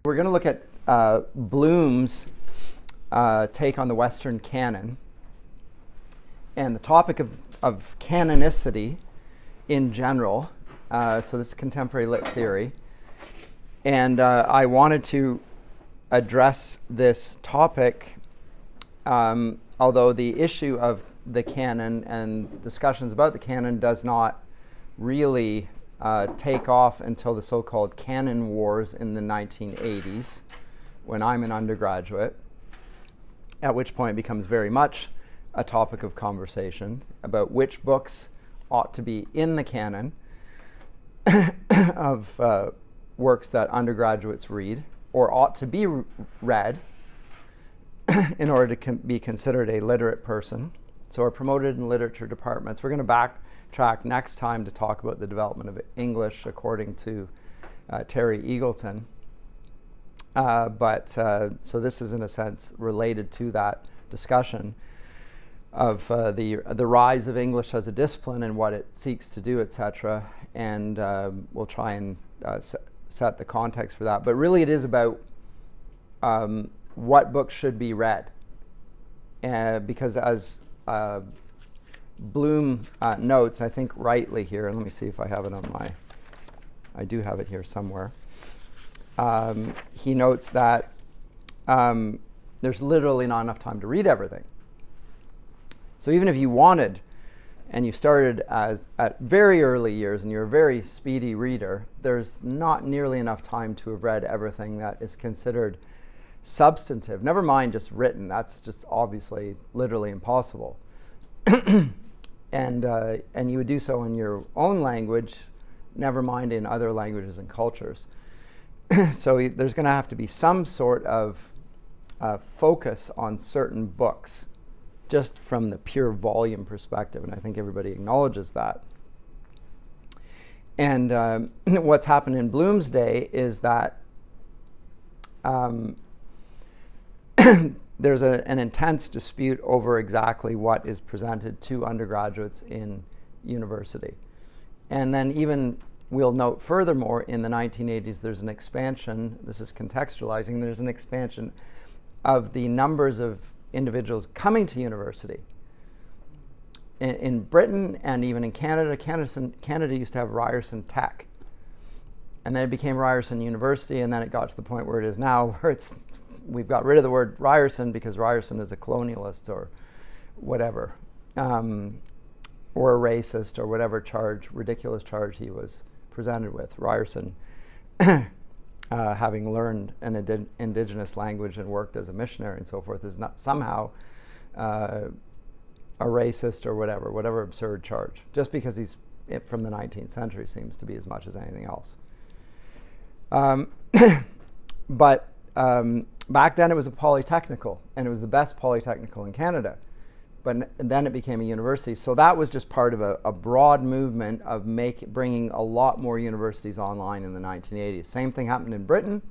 We're going to look at Bloom's take on the Western Canon and the topic of canonicity in general. So this is contemporary lit theory. And I wanted to address this topic, although the issue of the canon and discussions about the canon does not really take off until the so-called canon wars in the 1980s, when I'm an undergraduate, at which point it becomes very much a topic of conversation about which books ought to be in the canon of works that undergraduates read, or ought to be read in order to be considered a literate person. So are promoted in literature departments. We're going to backtrack next time to talk about the development of English according to Terry Eagleton. So this is in a sense related to that discussion of the rise of English as a discipline and what it seeks to do, etc. And we'll try and set the context for that. But really it is about what books should be read. Because as Bloom notes, I think rightly here, and let me see if I have it on I do have it here somewhere. He notes that there's literally not enough time to read everything. So even if you wanted, and you started at very early years and you're a very speedy reader, there's not nearly enough time to have read everything that is considered substantive. Never mind just written. That's just obviously literally impossible. And you would do so in your own language, never mind in other languages and cultures. So there's going to have to be some sort of focus on certain books, just from the pure volume perspective, and I think everybody acknowledges that. And what's happened in Bloom's day is that there's an intense dispute over exactly what is presented to undergraduates in university. And then even, we'll note furthermore, in the 1980s, there's an expansion, this is contextualizing, there's an expansion of the numbers of individuals coming to university. In Britain and even in Canada, Canada used to have Ryerson Tech. And then it became Ryerson University, and then it got to the point where it is now, where we've got rid of the word Ryerson because Ryerson is a colonialist or whatever, or a racist or whatever ridiculous charge he was presented with. Ryerson, having learned an indigenous language and worked as a missionary and so forth, is not somehow a racist or whatever absurd charge, just because he's from the 19th century seems to be as much as anything else. But back then it was a polytechnical, and it was the best polytechnical in Canada. But then it became a university. So that was just part of a broad movement of bringing a lot more universities online in the 1980s. Same thing happened in Britain,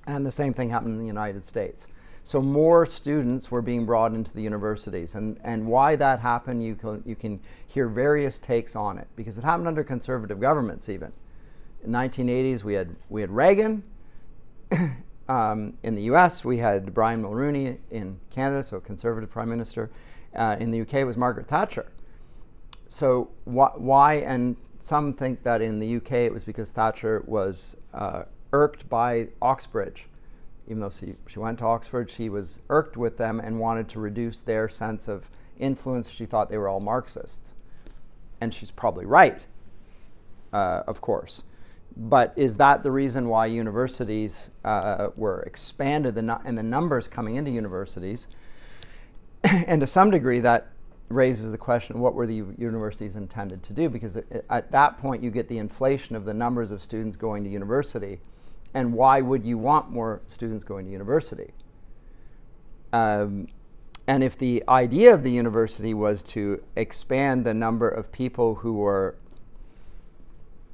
and the same thing happened in the United States. So more students were being brought into the universities. And why that happened, you can hear various takes on it, because it happened under conservative governments even. In the 1980s, we had Reagan. In the US, we had Brian Mulroney. In Canada, so a conservative prime minister. In the UK, it was Margaret Thatcher. So why? And some think that in the UK it was because Thatcher was irked by Oxbridge. Even though she went to Oxford, she was irked with them and wanted to reduce their sense of influence. She thought they were all Marxists. And she's probably right, of course. But is that the reason why universities were expanded and the numbers coming into universities? And to some degree, that raises the question, what were the universities intended to do? Because at that point, you get the inflation of the numbers of students going to university. And why would you want more students going to university? And if the idea of the university was to expand the number of people who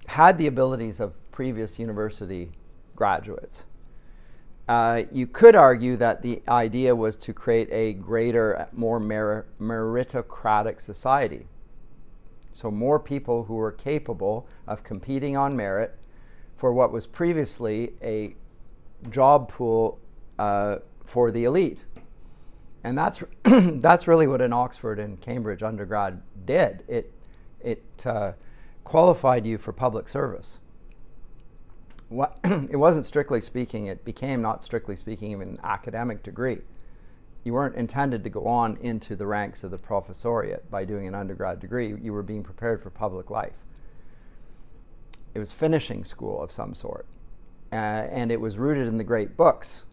had the abilities of previous university graduates, you could argue that the idea was to create a greater, more meritocratic society. So more people who were capable of competing on merit for what was previously a job pool for the elite. And that's that's really what an Oxford and Cambridge undergrad did. It qualified you for public service. It wasn't strictly speaking, it became, not strictly speaking, even an academic degree. You weren't intended to go on into the ranks of the professoriate by doing an undergrad degree. You were being prepared for public life. It was finishing school of some sort. And it was rooted in the great books.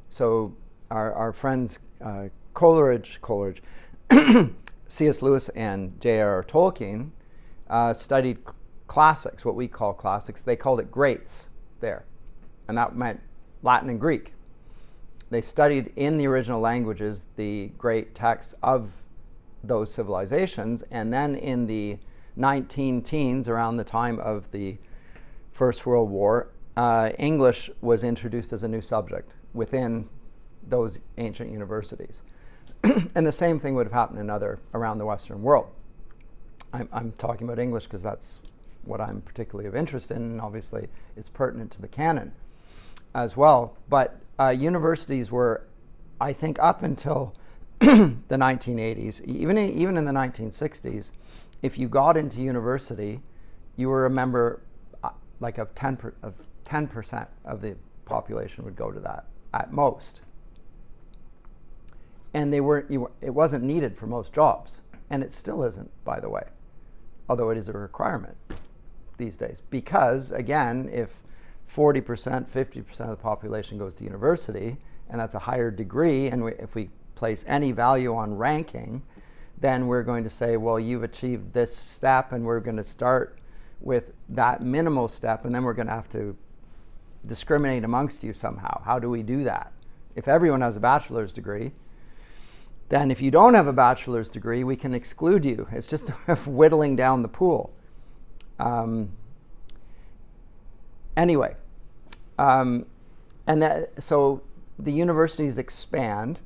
So our friends Coleridge, C.S. Lewis and J.R.R. Tolkien studied classics, what we call classics. They called it greats there. And that meant Latin and Greek. They studied in the original languages the great texts of those civilizations, and then in the 19 teens, around the time of the First World War, English was introduced as a new subject within those ancient universities. And the same thing would have happened around the Western world. I'm talking about English because that's what I'm particularly of interest in, and obviously it's pertinent to the canon as well. But universities were, I think, up until the 1980s, even in the 1960s, if you got into university, you were a member, like of 10% of the population would go to that at most. And it wasn't needed for most jobs, and it still isn't, by the way, although it is a requirement these days. Because again, if 40%, 50% of the population goes to university, and that's a higher degree, and if we place any value on ranking, then we're going to say, well, you've achieved this step, and we're going to start with that minimal step, and then we're going to have to discriminate amongst you somehow. How do we do that? If everyone has a bachelor's degree, then if you don't have a bachelor's degree, we can exclude you. It's just whittling down the pool. Anyway, so the universities expand,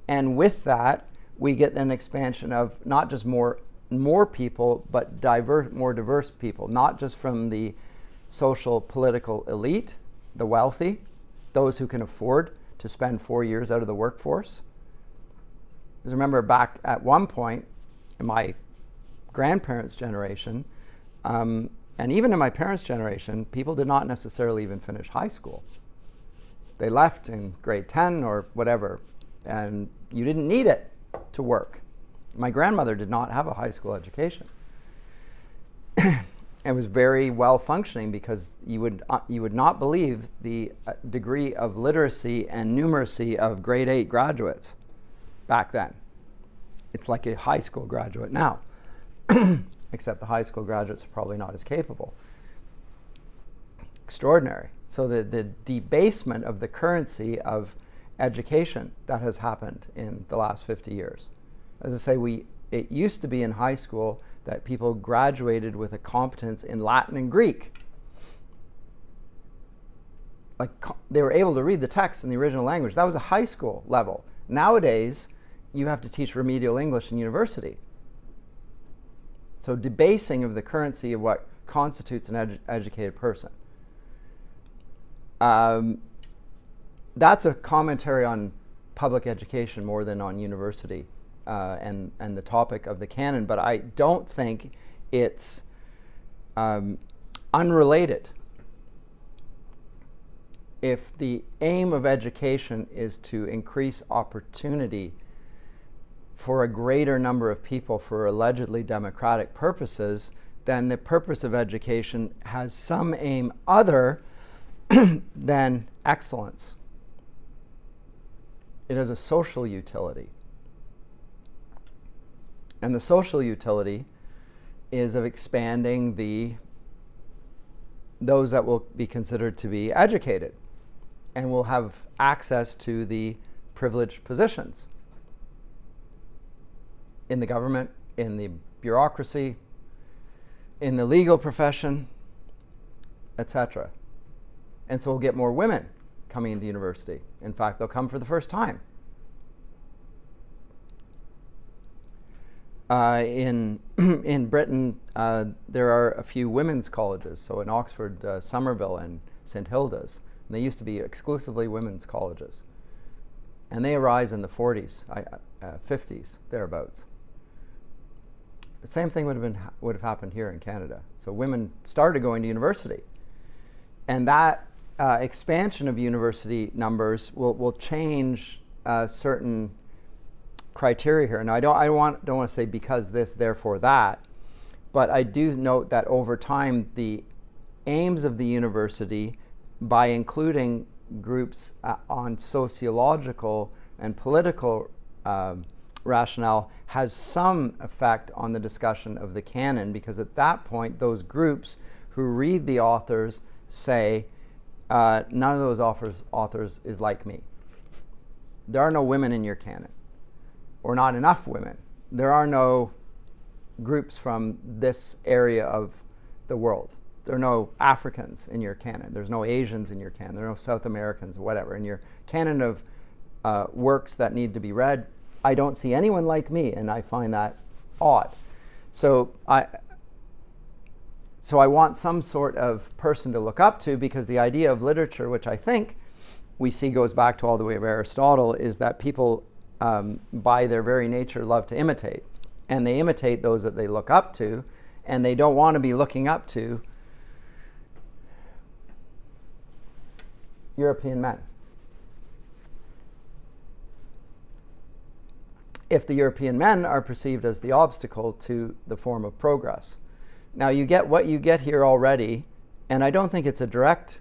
and with that, we get an expansion of not just more people, but more diverse people, not just from the social, political elite, the wealthy, those who can afford to spend 4 years out of the workforce. Because remember, back at one point in my grandparents' generation, and even in my parents' generation, people did not necessarily even finish high school. They left in grade 10 or whatever, and you didn't need it to work. My grandmother did not have a high school education. It was very well functioning, because you would not believe the degree of literacy and numeracy of grade 8 graduates back then. It's like a high school graduate now, except the high school graduates are probably not as capable. Extraordinary. So the debasement of the currency of education that has happened in the last 50 years. As I say, it used to be in high school that people graduated with a competence in Latin and Greek. Like they were able to read the text in the original language. That was a high school level. Nowadays, you have to teach remedial English in university. So debasing of the currency of what constitutes an educated person. That's a commentary on public education more than on university and the topic of the canon, but I don't think it's unrelated. If the aim of education is to increase opportunity for a greater number of people for allegedly democratic purposes, then the purpose of education has some aim other than excellence. It has a social utility. And the social utility is of expanding those that will be considered to be educated and will have access to the privileged positions in the government, in the bureaucracy, in the legal profession, etc. And so we'll get more women coming into university. In fact, they'll come for the first time. In Britain, there are a few women's colleges. So in Oxford, Somerville and St Hilda's, And they used to be exclusively women's colleges. And they arise in the 40s, 50s, thereabouts. The same thing would have happened here in Canada. So women started going to university. And that expansion of university numbers will change certain criteria here. Now, I don't want to say because this, therefore that, but I do note that over time, the aims of the university, by including groups on sociological and political rationale, has some effect on the discussion of the canon, because at that point, those groups who read the authors say, none of those authors is like me. There are no women in your canon, or not enough women. There are no groups from this area of the world. There are no Africans in your canon. There's no Asians in your canon. There are no South Americans, whatever. In your canon of works that need to be read, I don't see anyone like me, and I find that odd. So I want some sort of person to look up to, because the idea of literature, which I think we see goes back to all the way of Aristotle, is that people, by their very nature, love to imitate. And they imitate those that they look up to, and they don't want to be looking up to European men. If the European men are perceived as the obstacle to the form of progress. Now, you get what you get here already, and I don't think it's a direct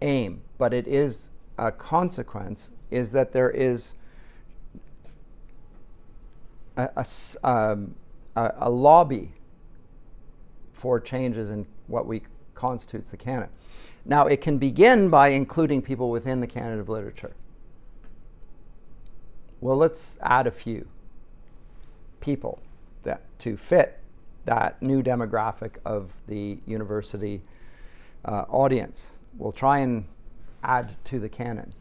aim, but it is a consequence, is that there is a lobby for changes in what constitutes the canon. Now, it can begin by including people within the canon of literature. Well, let's add a few people to fit that new demographic of the university audience. We'll try and add to the canon.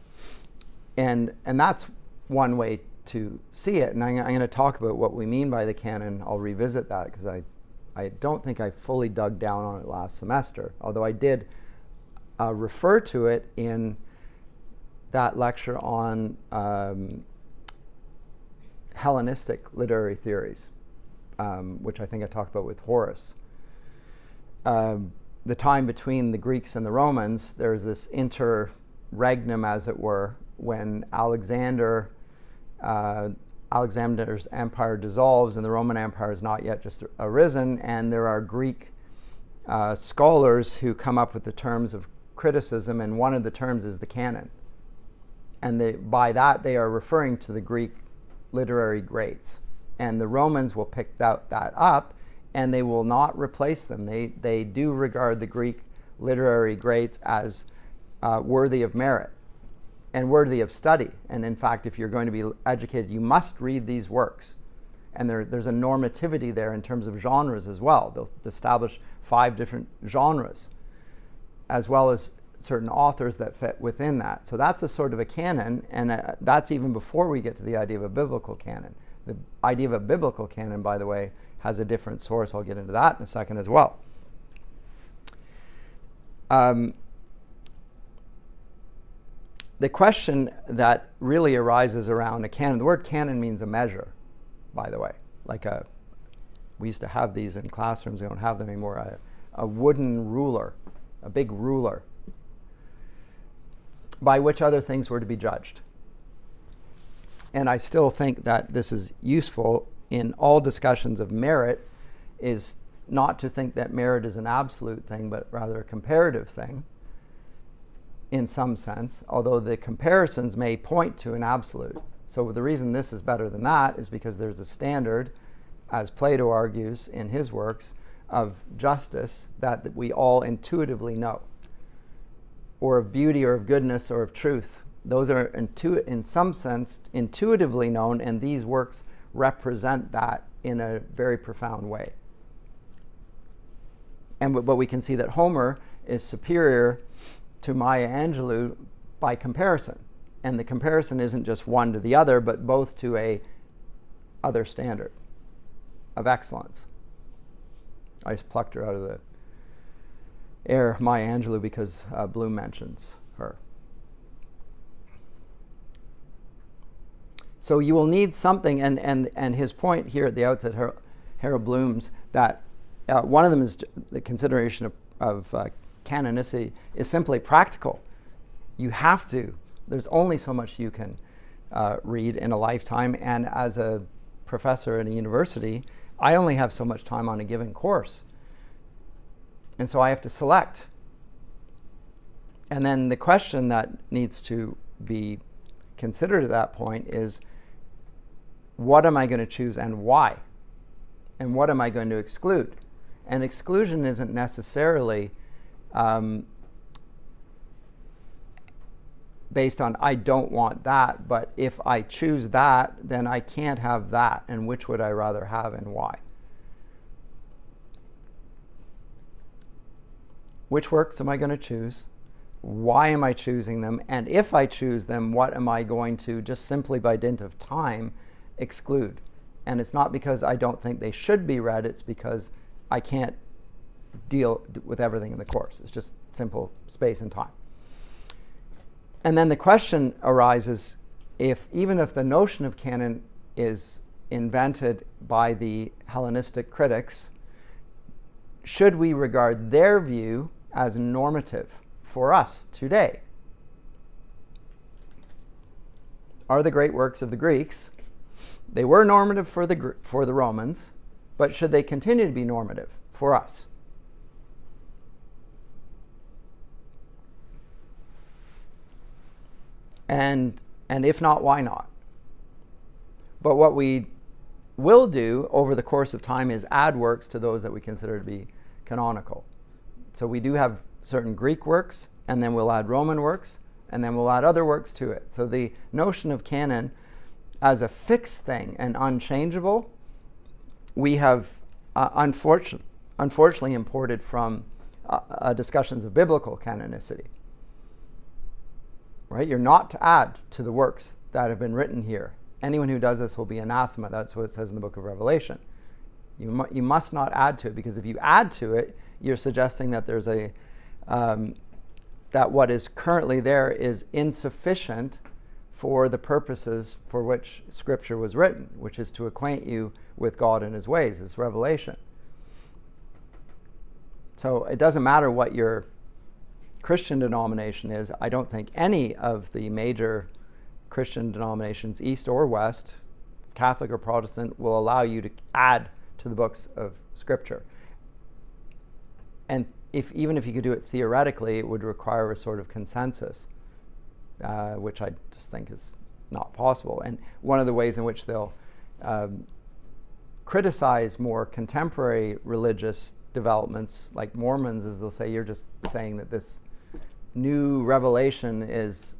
And that's one way to see it. And I'm going to talk about what we mean by the canon. I'll revisit that, because I don't think I fully dug down on it last semester, although I did refer to it in that lecture on Hellenistic literary theories, which I think I talked about with Horace. The time between the Greeks and the Romans, there's this interregnum, as it were, when Alexander's empire dissolves and the Roman Empire has not yet just arisen, and there are Greek scholars who come up with the terms of criticism, and one of the terms is the canon. And by that, they are referring to the Greek literary greats. And the Romans will pick that up, and they will not replace them. They do regard the Greek literary greats as worthy of merit and worthy of study. And in fact, if you're going to be educated, you must read these works. And there's a normativity there in terms of genres as well. They'll establish 5 different genres, as well as certain authors that fit within that. So that's a sort of a canon, and that's even before we get to the idea of a biblical canon. The idea of a biblical canon, by the way, has a different source. I'll get into that in a second as well. The question that really arises around a canon, the word canon means a measure, by the way. We used to have these in classrooms, we don't have them anymore, a wooden ruler, a big ruler, by which other things were to be judged. And I still think that this is useful in all discussions of merit, is not to think that merit is an absolute thing, but rather a comparative thing in some sense, although the comparisons may point to an absolute. So the reason this is better than that is because there's a standard, as Plato argues in his works, of justice that we all intuitively know, or of beauty, or of goodness, or of truth. Those are in some sense intuitively known, and these works represent that in a very profound way. But we can see that Homer is superior to Maya Angelou by comparison. And the comparison isn't just one to the other, but both to a other standard of excellence. I just plucked her out of Maya Angelou because Bloom mentions her. So you will need something, and his point here at the outset, Harold Bloom's, that one of them is the consideration of canonicity is simply practical. You have to. There's only so much you can read in a lifetime, and as a professor at a university, I only have so much time on a given course. And so I have to select. And then the question that needs to be considered at that point is, what am I going to choose and why? And what am I going to exclude? And exclusion isn't necessarily based on I don't want that, but if I choose that, then I can't have that, and which would I rather have and why? Which works am I going to choose? Why am I choosing them? And if I choose them, what am I going to, just simply by dint of time, exclude? And it's not because I don't think they should be read, it's because I can't deal with everything in the course. It's just simple space and time. And then the question arises, even if the notion of canon is invented by the Hellenistic critics, should we regard their view as normative for us today? Are the great works of the Greeks, they were normative for the Romans, but should they continue to be normative for us? And if not, why not? But what we will do over the course of time is add works to those that we consider to be canonical. So we do have certain Greek works, and then we'll add Roman works, and then we'll add other works to it. So the notion of canon as a fixed thing and unchangeable, we have unfortunately imported from discussions of biblical canonicity. Right? You're not to add to the works that have been written here. Anyone who does this will be anathema. That's what it says in the book of Revelation. You must not add to it, because if you add to it, you're suggesting that there's that what is currently there is insufficient for the purposes for which Scripture was written, which is to acquaint you with God and His ways. It's revelation. So it doesn't matter what your Christian denomination is. I don't think any of the major Christian denominations, East or West, Catholic or Protestant, will allow you to add to the books of Scripture. And even if you could do it theoretically, it would require a sort of consensus, which I just think is not possible. And one of the ways in which they'll criticize more contemporary religious developments, like Mormons, is they'll say, you're just saying that this new revelation is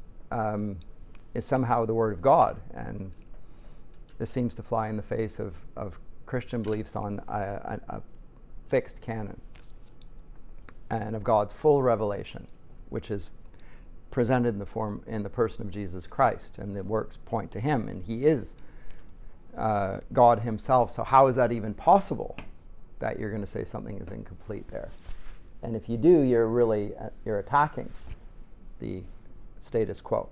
somehow the Word of God. And this seems to fly in the face of Christian beliefs on a fixed canon and of God's full revelation, which is presented in the person of Jesus Christ, and the works point to Him, and He is God Himself. So how is that even possible, that you're going to say something is incomplete there? And if you do, you're attacking the status quo.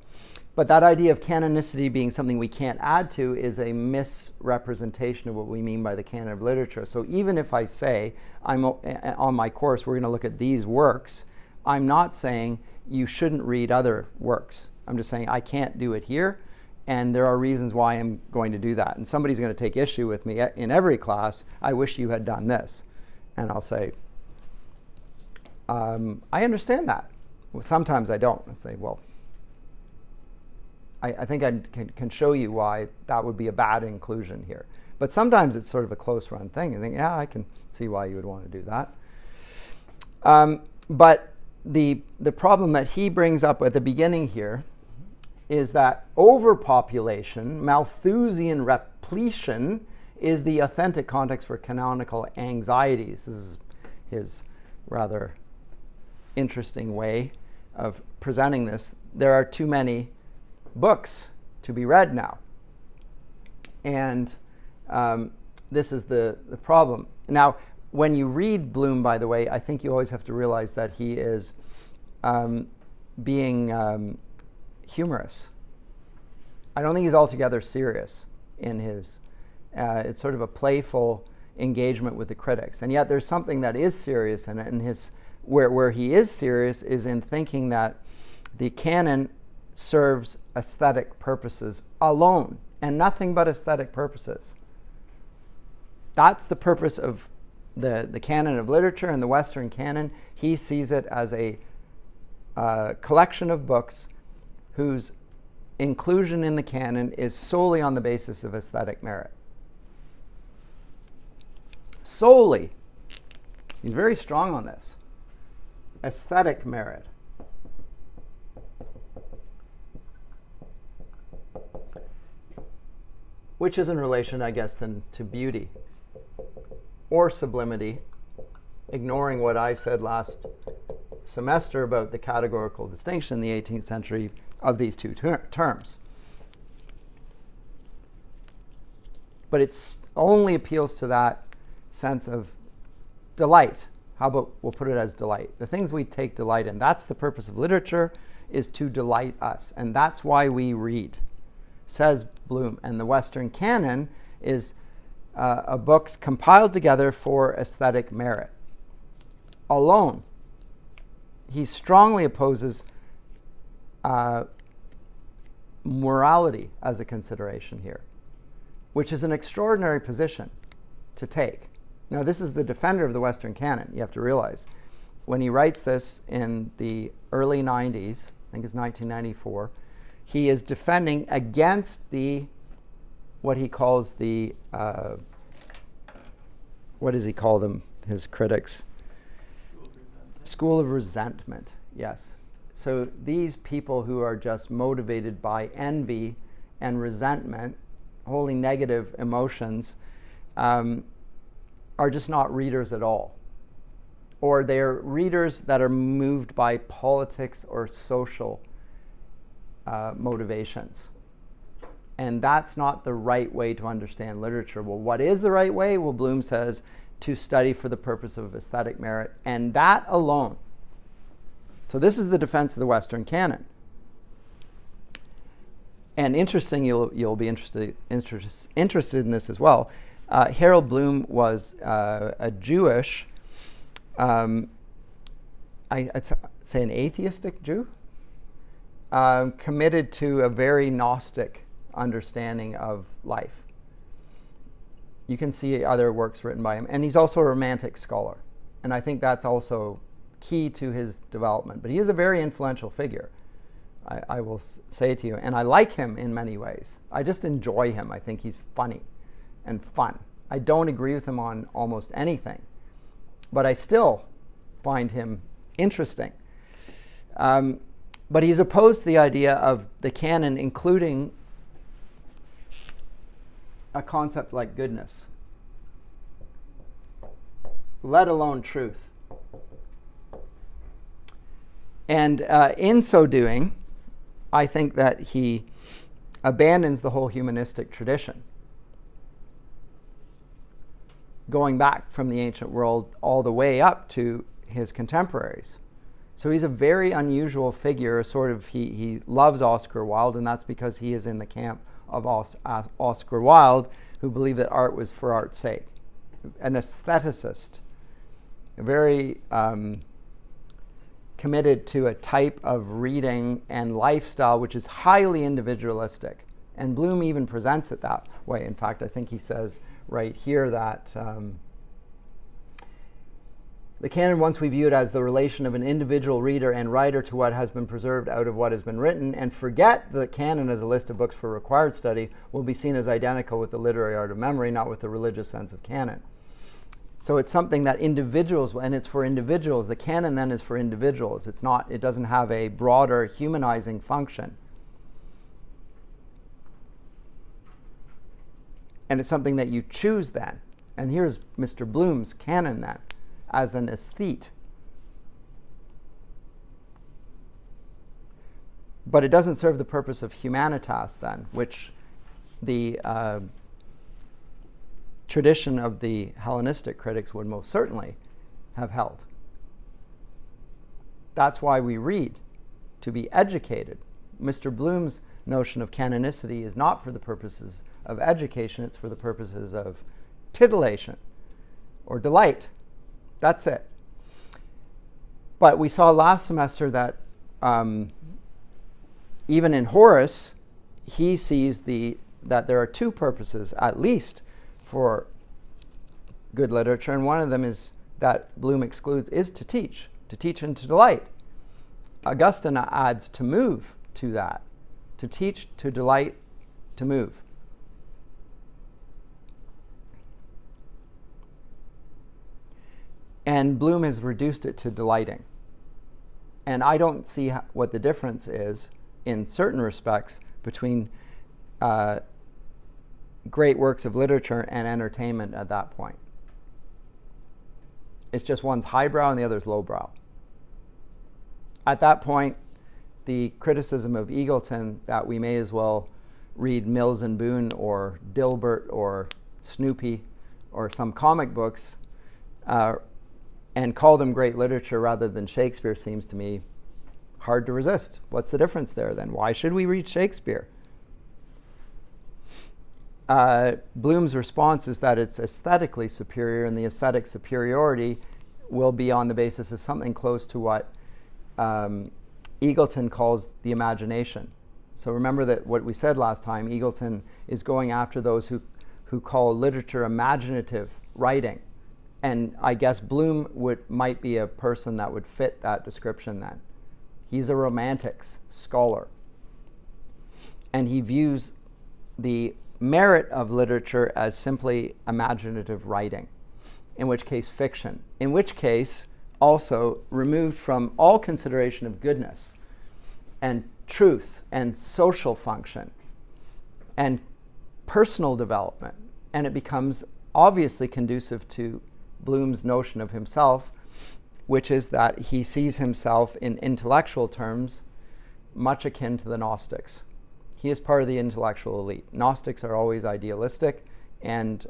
But that idea of canonicity being something we can't add to is a misrepresentation of what we mean by the canon of literature. So even if I say, on my course, we're going to look at these works, I'm not saying you shouldn't read other works. I'm just saying I can't do it here, and there are reasons why I'm going to do that. And somebody's going to take issue with me in every class, I wish you had done this. And I'll say, I understand that. Well, sometimes I don't. I say, well, I think I can show you why that would be a bad inclusion here. But sometimes it's sort of a close run thing. You think, yeah, I can see why you would want to do that. But the problem that he brings up at the beginning here is that overpopulation, Malthusian repletion, is the authentic context for canonical anxieties. This is his rather interesting way of presenting this. There are too many books to be read now. And this is the problem. Now, when you read Bloom, by the way, I think you always have to realize that he is being humorous. I don't think he's altogether serious in his, it's sort of a playful engagement with the critics. And yet there's something that is serious in it, and where he is serious is in thinking that the canon serves aesthetic purposes alone, and nothing but aesthetic purposes. That's the purpose of the canon of literature and the Western canon. He sees it as a collection of books whose inclusion in the canon is solely on the basis of aesthetic merit. Solely. He's very strong on this. Aesthetic merit. Which is in relation, I guess, then to beauty or sublimity, ignoring what I said last semester about the categorical distinction in the 18th century of these two terms. But it only appeals to that sense of delight. How about we'll put it as delight? The things we take delight in. That's the purpose of literature, is to delight us. And that's why we read, says Bloom. And the Western canon is books compiled together for aesthetic merit alone. He strongly opposes morality as a consideration here, which is an extraordinary position to take. Now, this is the defender of the Western canon, you have to realize. When he writes this in the early 90s, I think it's 1994, he is defending against what he calls what does he call them, his critics? School of resentment, yes. So these people who are just motivated by envy and resentment, wholly negative emotions, are just not readers at all. Or they're readers that are moved by politics or social motivations. And that's not the right way to understand literature. Well, what is the right way? Well, Bloom says to study for the purpose of aesthetic merit, and that alone. So this is the defense of the Western canon. And interesting, you'll be interested in this as well. Harold Bloom was a Jewish, I'd say an atheistic Jew, committed to a very Gnostic understanding of life. You can see other works written by him. And he's also a Romantic scholar. And I think that's also key to his development. But he is a very influential figure, I will say to you. And I like him in many ways. I just enjoy him. I think he's funny and fun. I don't agree with him on almost anything. But I still find him interesting. But he's opposed to the idea of the canon including a concept like goodness, let alone truth. And in so doing, I think that he abandons the whole humanistic tradition, going back from the ancient world all the way up to his contemporaries. So he's a very unusual figure, he loves Oscar Wilde, and that's because he is in the camp of Oscar Wilde, who believed that art was for art's sake. An aestheticist, very committed to a type of reading and lifestyle which is highly individualistic. And Bloom even presents it that way. In fact, I think he says right here that the canon, once we view it as the relation of an individual reader and writer to what has been preserved out of what has been written, and forget the canon as a list of books for required study, will be seen as identical with the literary art of memory, not with the religious sense of canon. So it's something that individuals, and it's for individuals. The canon then is for individuals. It doesn't have a broader humanizing function. And it's something that you choose then. And here's Mr. Bloom's canon then, as an aesthete. But it doesn't serve the purpose of humanitas then, which the tradition of the Hellenistic critics would most certainly have held. That's why we read, to be educated. Mr. Bloom's notion of canonicity is not for the purposes of education, it's for the purposes of titillation or delight. That's it. But we saw last semester that even in Horace, he sees that there are two purposes, at least, for good literature, and one of them is that Bloom excludes is to teach and to delight. Augustine adds to move to that, to teach, to delight, to move. And Bloom has reduced it to delighting. And I don't see what the difference is in certain respects between great works of literature and entertainment at that point. It's just one's highbrow and the other's lowbrow. At that point, the criticism of Eagleton that we may as well read Mills and Boon or Dilbert or Snoopy or some comic books and call them great literature rather than Shakespeare seems to me hard to resist. What's the difference there then? Why should we read Shakespeare? Bloom's response is that it's aesthetically superior, and the aesthetic superiority will be on the basis of something close to what Eagleton calls the imagination. So remember that what we said last time, Eagleton is going after those who call literature imaginative writing. And I guess Bloom might be a person that would fit that description then. He's a romantics scholar. And he views the merit of literature as simply imaginative writing, in which case fiction, in which case also removed from all consideration of goodness and truth and social function and personal development. And it becomes obviously conducive to Bloom's notion of himself, which is that he sees himself in intellectual terms much akin to the Gnostics. He is part of the intellectual elite. Gnostics are always idealistic and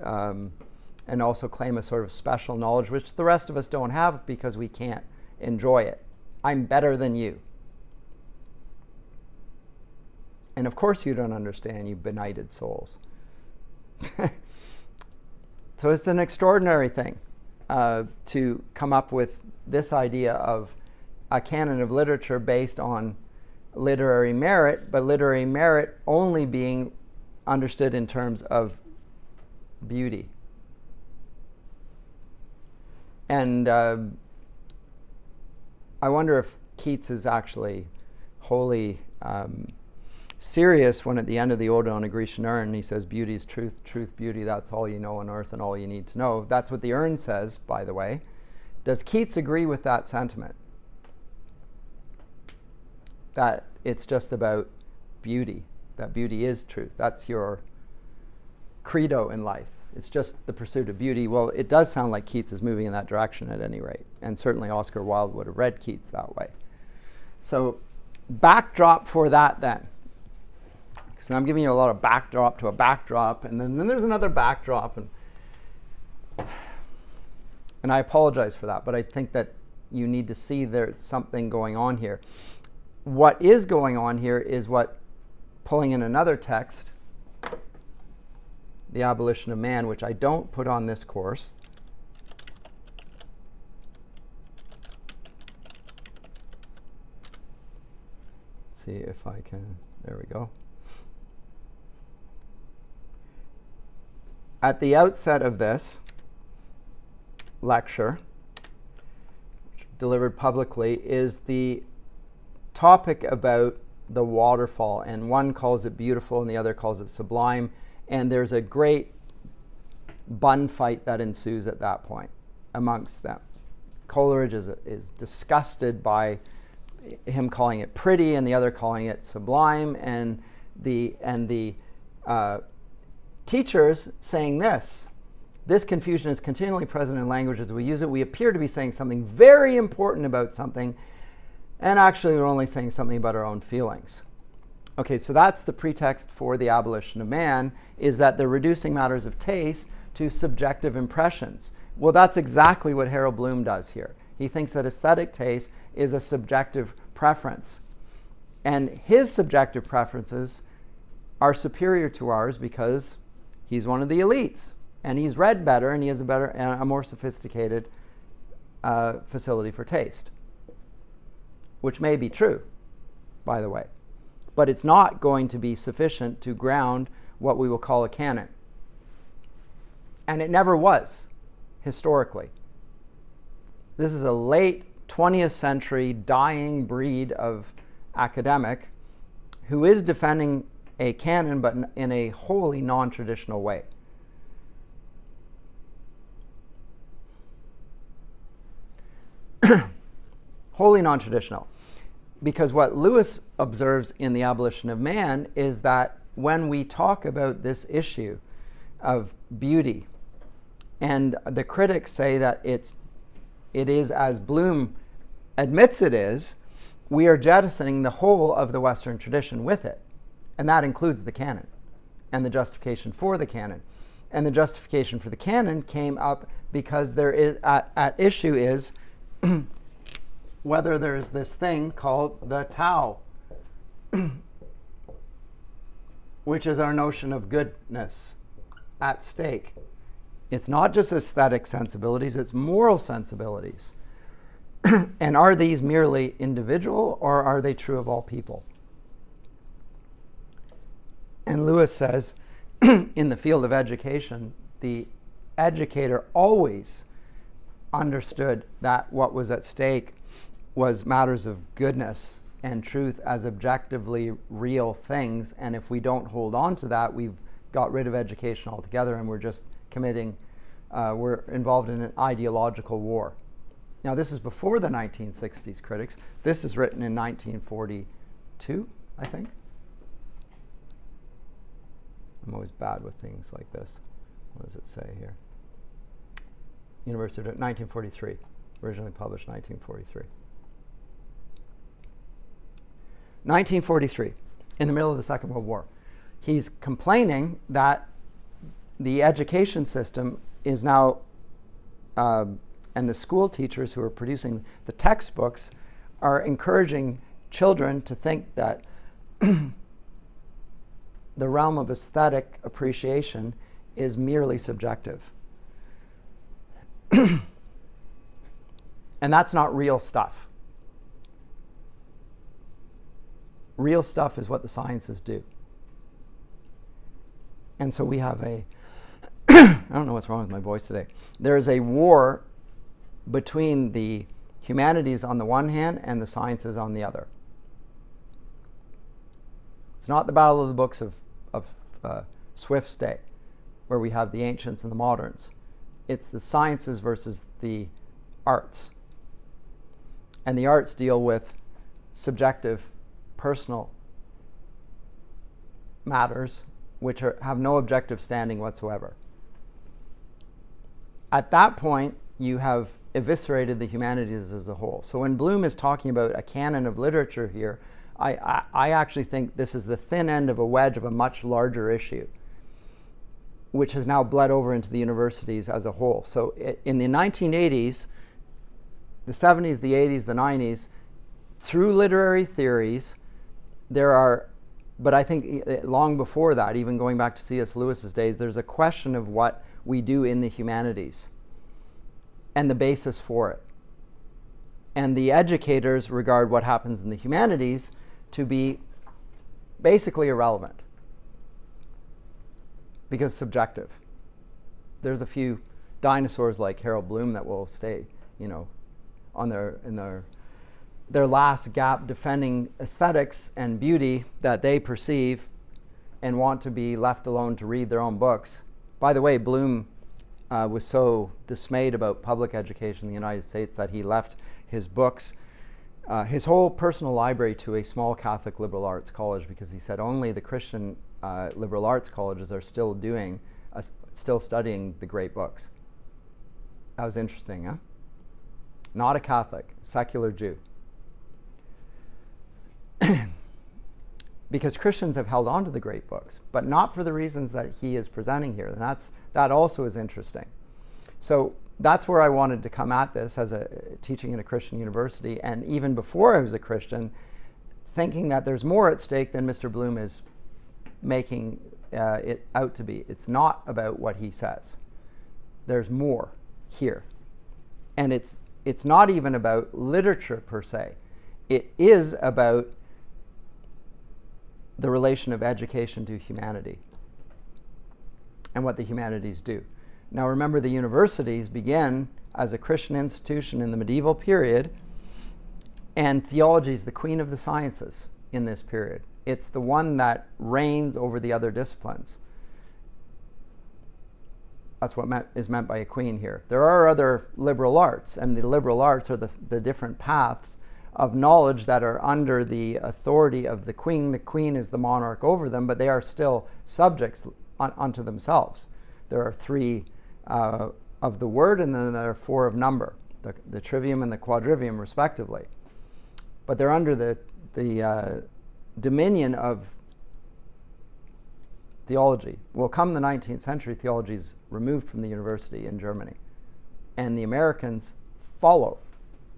also claim a sort of special knowledge, which the rest of us don't have because we can't enjoy it. I'm better than you. And of course you don't understand, you benighted souls. So it's an extraordinary thing to come up with this idea of a canon of literature based on literary merit, but literary merit only being understood in terms of beauty. And I wonder if Keats is actually wholly serious when at the end of the Ode on a Grecian Urn he says, beauty is truth, truth, beauty, that's all you know on earth and all you need to know. That's what the urn says, by the way. Does Keats agree with that sentiment? That it's just about beauty, that beauty is truth. That's your credo in life. It's just the pursuit of beauty. Well, it does sound like Keats is moving in that direction at any rate. And certainly Oscar Wilde would have read Keats that way. So backdrop for that then. So I'm giving you a lot of backdrop to a backdrop, and then there's another backdrop. And I apologize for that, but I think that you need to see there's something going on here. What is going on here is what, pulling in another text, The Abolition of Man, which I don't put on this course. Let's see if I can, there we go. At the outset of this lecture, delivered publicly, is the topic about the waterfall, and one calls it beautiful and the other calls it sublime, and there's a great bun fight that ensues at that point amongst them. Coleridge is disgusted by him calling it pretty and the other calling it sublime, and the teachers saying this confusion is continually present in language as we use it. We appear to be saying something very important about something, and actually we're only saying something about our own feelings. Okay, so that's the pretext for The Abolition of Man, is that they're reducing matters of taste to subjective impressions. Well, that's exactly what Harold Bloom does here. He thinks that aesthetic taste is a subjective preference. And his subjective preferences are superior to ours because he's one of the elites. And he's read better, and he has a more sophisticated facility for taste. Which may be true, by the way. But it's not going to be sufficient to ground what we will call a canon. And it never was, historically. This is a late 20th century dying breed of academic who is defending a canon, but in a wholly non-traditional way. Wholly non-traditional. Because what Lewis observes in The Abolition of Man is that when we talk about this issue of beauty, and the critics say that it is as Bloom admits it is, we are jettisoning the whole of the Western tradition with it. And that includes the canon and the justification for the canon. And the justification for the canon came up because there is at issue is whether there's this thing called the Tao, which is our notion of goodness at stake. It's not just aesthetic sensibilities, it's moral sensibilities. And are these merely individual, or are they true of all people? And Lewis says, in the field of education, the educator always understood that what was at stake was matters of goodness and truth as objectively real things. And if we don't hold on to that, we've got rid of education altogether, and we're just we're involved in an ideological war. Now, this is before the 1960s critics. This is written in 1942, I think. I'm always bad with things like this. What does it say here? University of 1943, originally published 1943. 1943, in the middle of the Second World War. He's complaining that the education system is now, and the school teachers who are producing the textbooks are encouraging children to think that the realm of aesthetic appreciation is merely subjective. And that's not real stuff. Real stuff is what the sciences do. And so we have I don't know what's wrong with my voice today. There is a war between the humanities on the one hand and the sciences on the other. It's not the battle of the books of Swift's day, where we have the ancients and the moderns. It's the sciences versus the arts. And the arts deal with subjective, personal matters which have no objective standing whatsoever. At that point, you have eviscerated the humanities as a whole. So when Bloom is talking about a canon of literature here, I actually think this is the thin end of a wedge of a much larger issue, which has now bled over into the universities as a whole. So in the 1980s, the 70s, the 80s, the 90s, through literary theories, there are, but I think long before that, even going back to C.S. Lewis's days, there's a question of what we do in the humanities and the basis for it. And the educators regard what happens in the humanities to be basically irrelevant because subjective. There's a few dinosaurs like Harold Bloom that will stay, on their last gap defending aesthetics and beauty that they perceive and want to be left alone to read their own books. By the way, Bloom was so dismayed about public education in the United States that he left his books, his whole personal library, to a small Catholic liberal arts college, because he said only the Christian liberal arts colleges are still studying the great books. That was interesting, huh? Not a Catholic, secular Jew. Because Christians have held on to the great books, but not for the reasons that he is presenting here. And That also is interesting. So that's where I wanted to come at this as a teaching in a Christian university, and even before I was a Christian, thinking that there's more at stake than Mr. Bloom is making it out to be. It's not about what he says. There's more here. And it's not even about literature per se. It is about the relation of education to humanity and what the humanities do. Now remember, the universities began as a Christian institution in the medieval period, and theology is the queen of the sciences in this period. It's the one that reigns over the other disciplines. That's what is meant by a queen here. There are other liberal arts, and the liberal arts are the different paths of knowledge that are under the authority of the queen. The queen is the monarch over them, but they are still subjects unto themselves. There are 3 of the word, and then there are 4 of number, the trivium and the quadrivium respectively. But they're under the dominion of theology. Well, come the 19th century, theology is removed from the university in Germany. And the Americans follow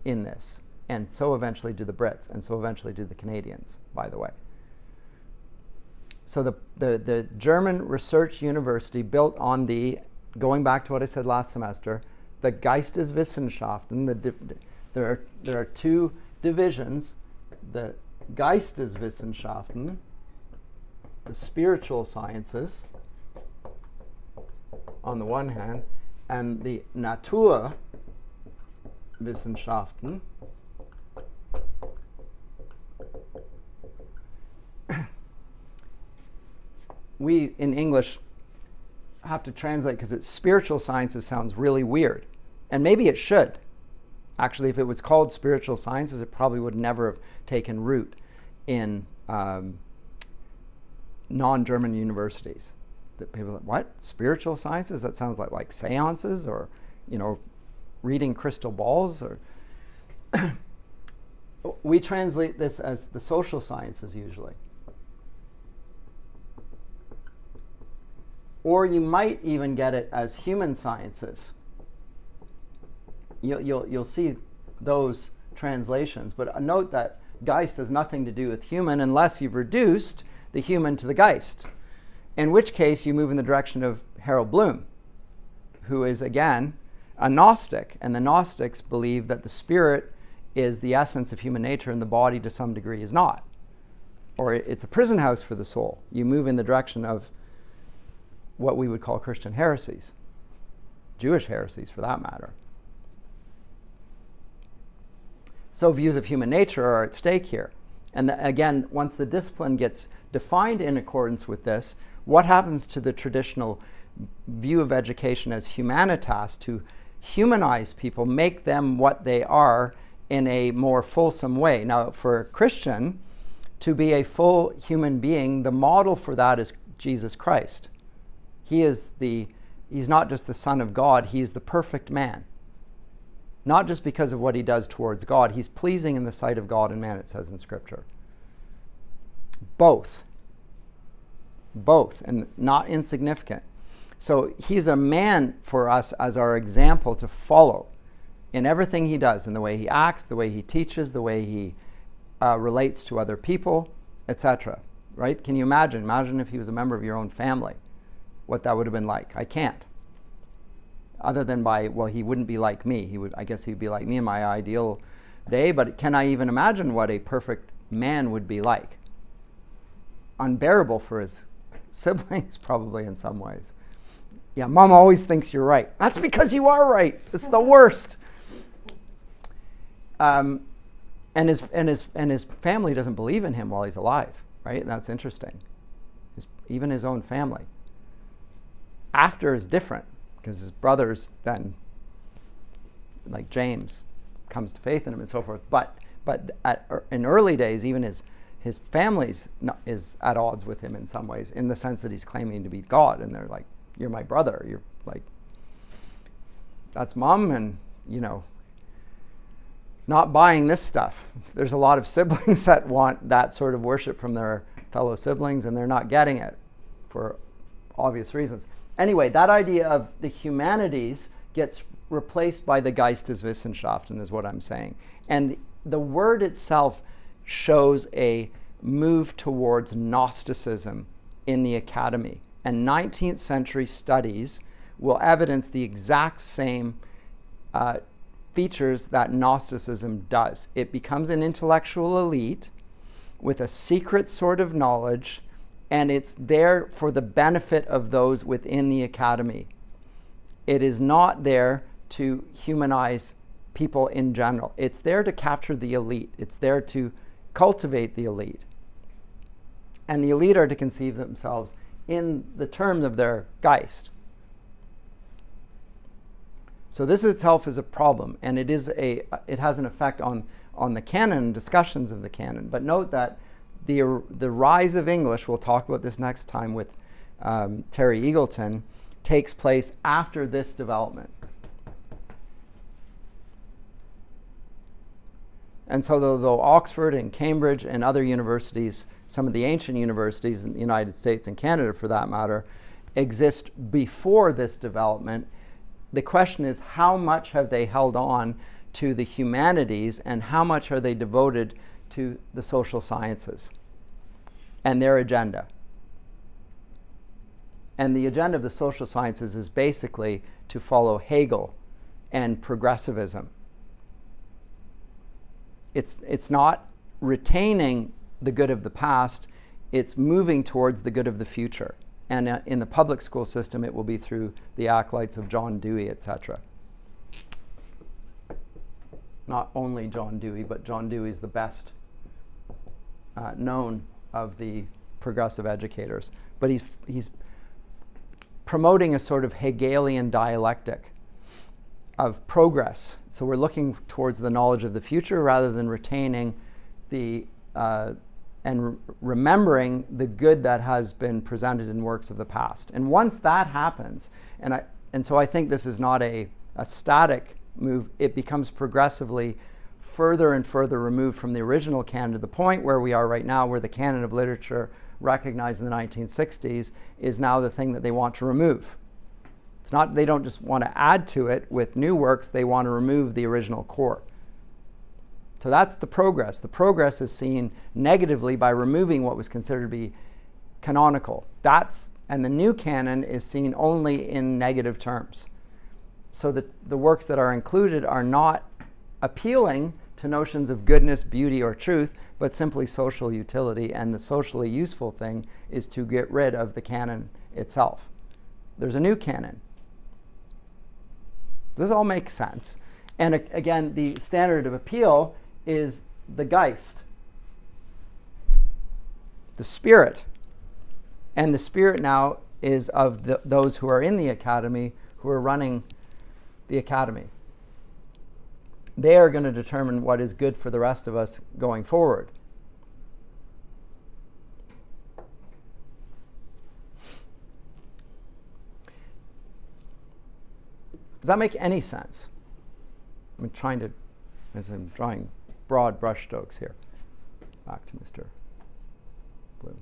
in this. And so eventually do the Brits, and so eventually do the Canadians, by the way. So the German research university built on going back to what I said last semester, the Geisteswissenschaften, there are 2 divisions, the Geisteswissenschaften, the spiritual sciences, on the one hand, and the Naturwissenschaften, we in English have to translate because it's spiritual sciences sounds really weird. And maybe it should. Actually, if it was called spiritual sciences, it probably would never have taken root in non-German universities. That people are like, what? Spiritual sciences? That sounds like seances or, reading crystal balls. Or we translate this as the social sciences usually. Or you might even get it as human sciences. You'll see those translations. But note that Geist has nothing to do with human unless you've reduced the human to the Geist. In which case you move in the direction of Harold Bloom, who is, again, a Gnostic. And the Gnostics believe that the spirit is the essence of human nature and the body to some degree is not. Or it's a prison house for the soul. You move in the direction of what we would call Christian heresies, Jewish heresies for that matter. So views of human nature are at stake here. And again, once the discipline gets defined in accordance with this, what happens to the traditional view of education as humanitas, to humanize people, make them what they are in a more fulsome way? Now, for a Christian, to be a full human being, the model for that is Jesus Christ. He's not just the Son of God, he is the perfect man. Not just because of what he does towards God, he's pleasing in the sight of God and man, it says in Scripture. Both, and not insignificant. So he's a man for us as our example to follow in everything he does, in the way he acts, the way he teaches, the way he relates to other people, etc. Right? Can you imagine? Imagine if he was a member of your own family, what that would have been like. I can't. Other than he wouldn't be like me. I guess he'd be like me in my ideal day, but can I even imagine what a perfect man would be like? Unbearable for his siblings, probably in some ways. Yeah, Mom always thinks you're right. That's because you are right. It's the worst. And his family doesn't believe in him while he's alive, right? That's interesting. Even his own family. After is different, because his brothers then, like James, comes to faith in him and so forth. But in early days, even his family is at odds with him in some ways, in the sense that he's claiming to be God, and they're like, "You're my brother." You're like, "That's Mom," and not buying this stuff. There's a lot of siblings that want that sort of worship from their fellow siblings, and they're not getting it for obvious reasons. Anyway, that idea of the humanities gets replaced by the Geisteswissenschaften, is what I'm saying. And the word itself shows a move towards Gnosticism in the academy. And 19th century studies will evidence the exact same features that Gnosticism does. It becomes an intellectual elite with a secret sort of knowledge, and it's there for the benefit of those within the academy. It is not there to humanize people in general. It's there to capture the elite. It's there to cultivate the elite. And the elite are to conceive themselves in the terms of their Geist. So this itself is a problem, and it has an effect on the canon, discussions of the canon. But note that the rise of English, we'll talk about this next time with Terry Eagleton, takes place after this development. And so though Oxford and Cambridge and other universities, some of the ancient universities in the United States and Canada for that matter, exist before this development, the question is, how much have they held on to the humanities and how much are they devoted to the social sciences and their agenda? And the agenda of the social sciences is basically to follow Hegel and progressivism. It's not retaining the good of the past, it's moving towards the good of the future. And in the public school system, it will be through the acolytes of John Dewey, etc. Not only John Dewey, but John Dewey is the best known of the progressive educators. But he's promoting a sort of Hegelian dialectic of progress. So we're looking towards the knowledge of the future rather than retaining the and remembering the good that has been presented in works of the past. And once that happens, and so I think this is not a static move, it becomes progressively further and further removed from the original canon to the point where we are right now, where the canon of literature recognized in the 1960s is now the thing that they want to remove. It's not, they don't just want to add to it with new works, they want to remove the original core. So that's the progress. The progress is seen negatively by removing what was considered to be canonical. And the new canon is seen only in negative terms. So that the works that are included are not appealing to notions of goodness, beauty, or truth, but simply social utility. And the socially useful thing is to get rid of the canon itself. There's a new canon. This all makes sense. And again, the standard of appeal is the Geist, the Spirit. And the Spirit now is of those who are in the academy, who are running the academy. They are going to determine what is good for the rest of us going forward. Does that make any sense? I'm trying to, as I'm drawing broad brushstrokes here. Back to Mr. Bloom.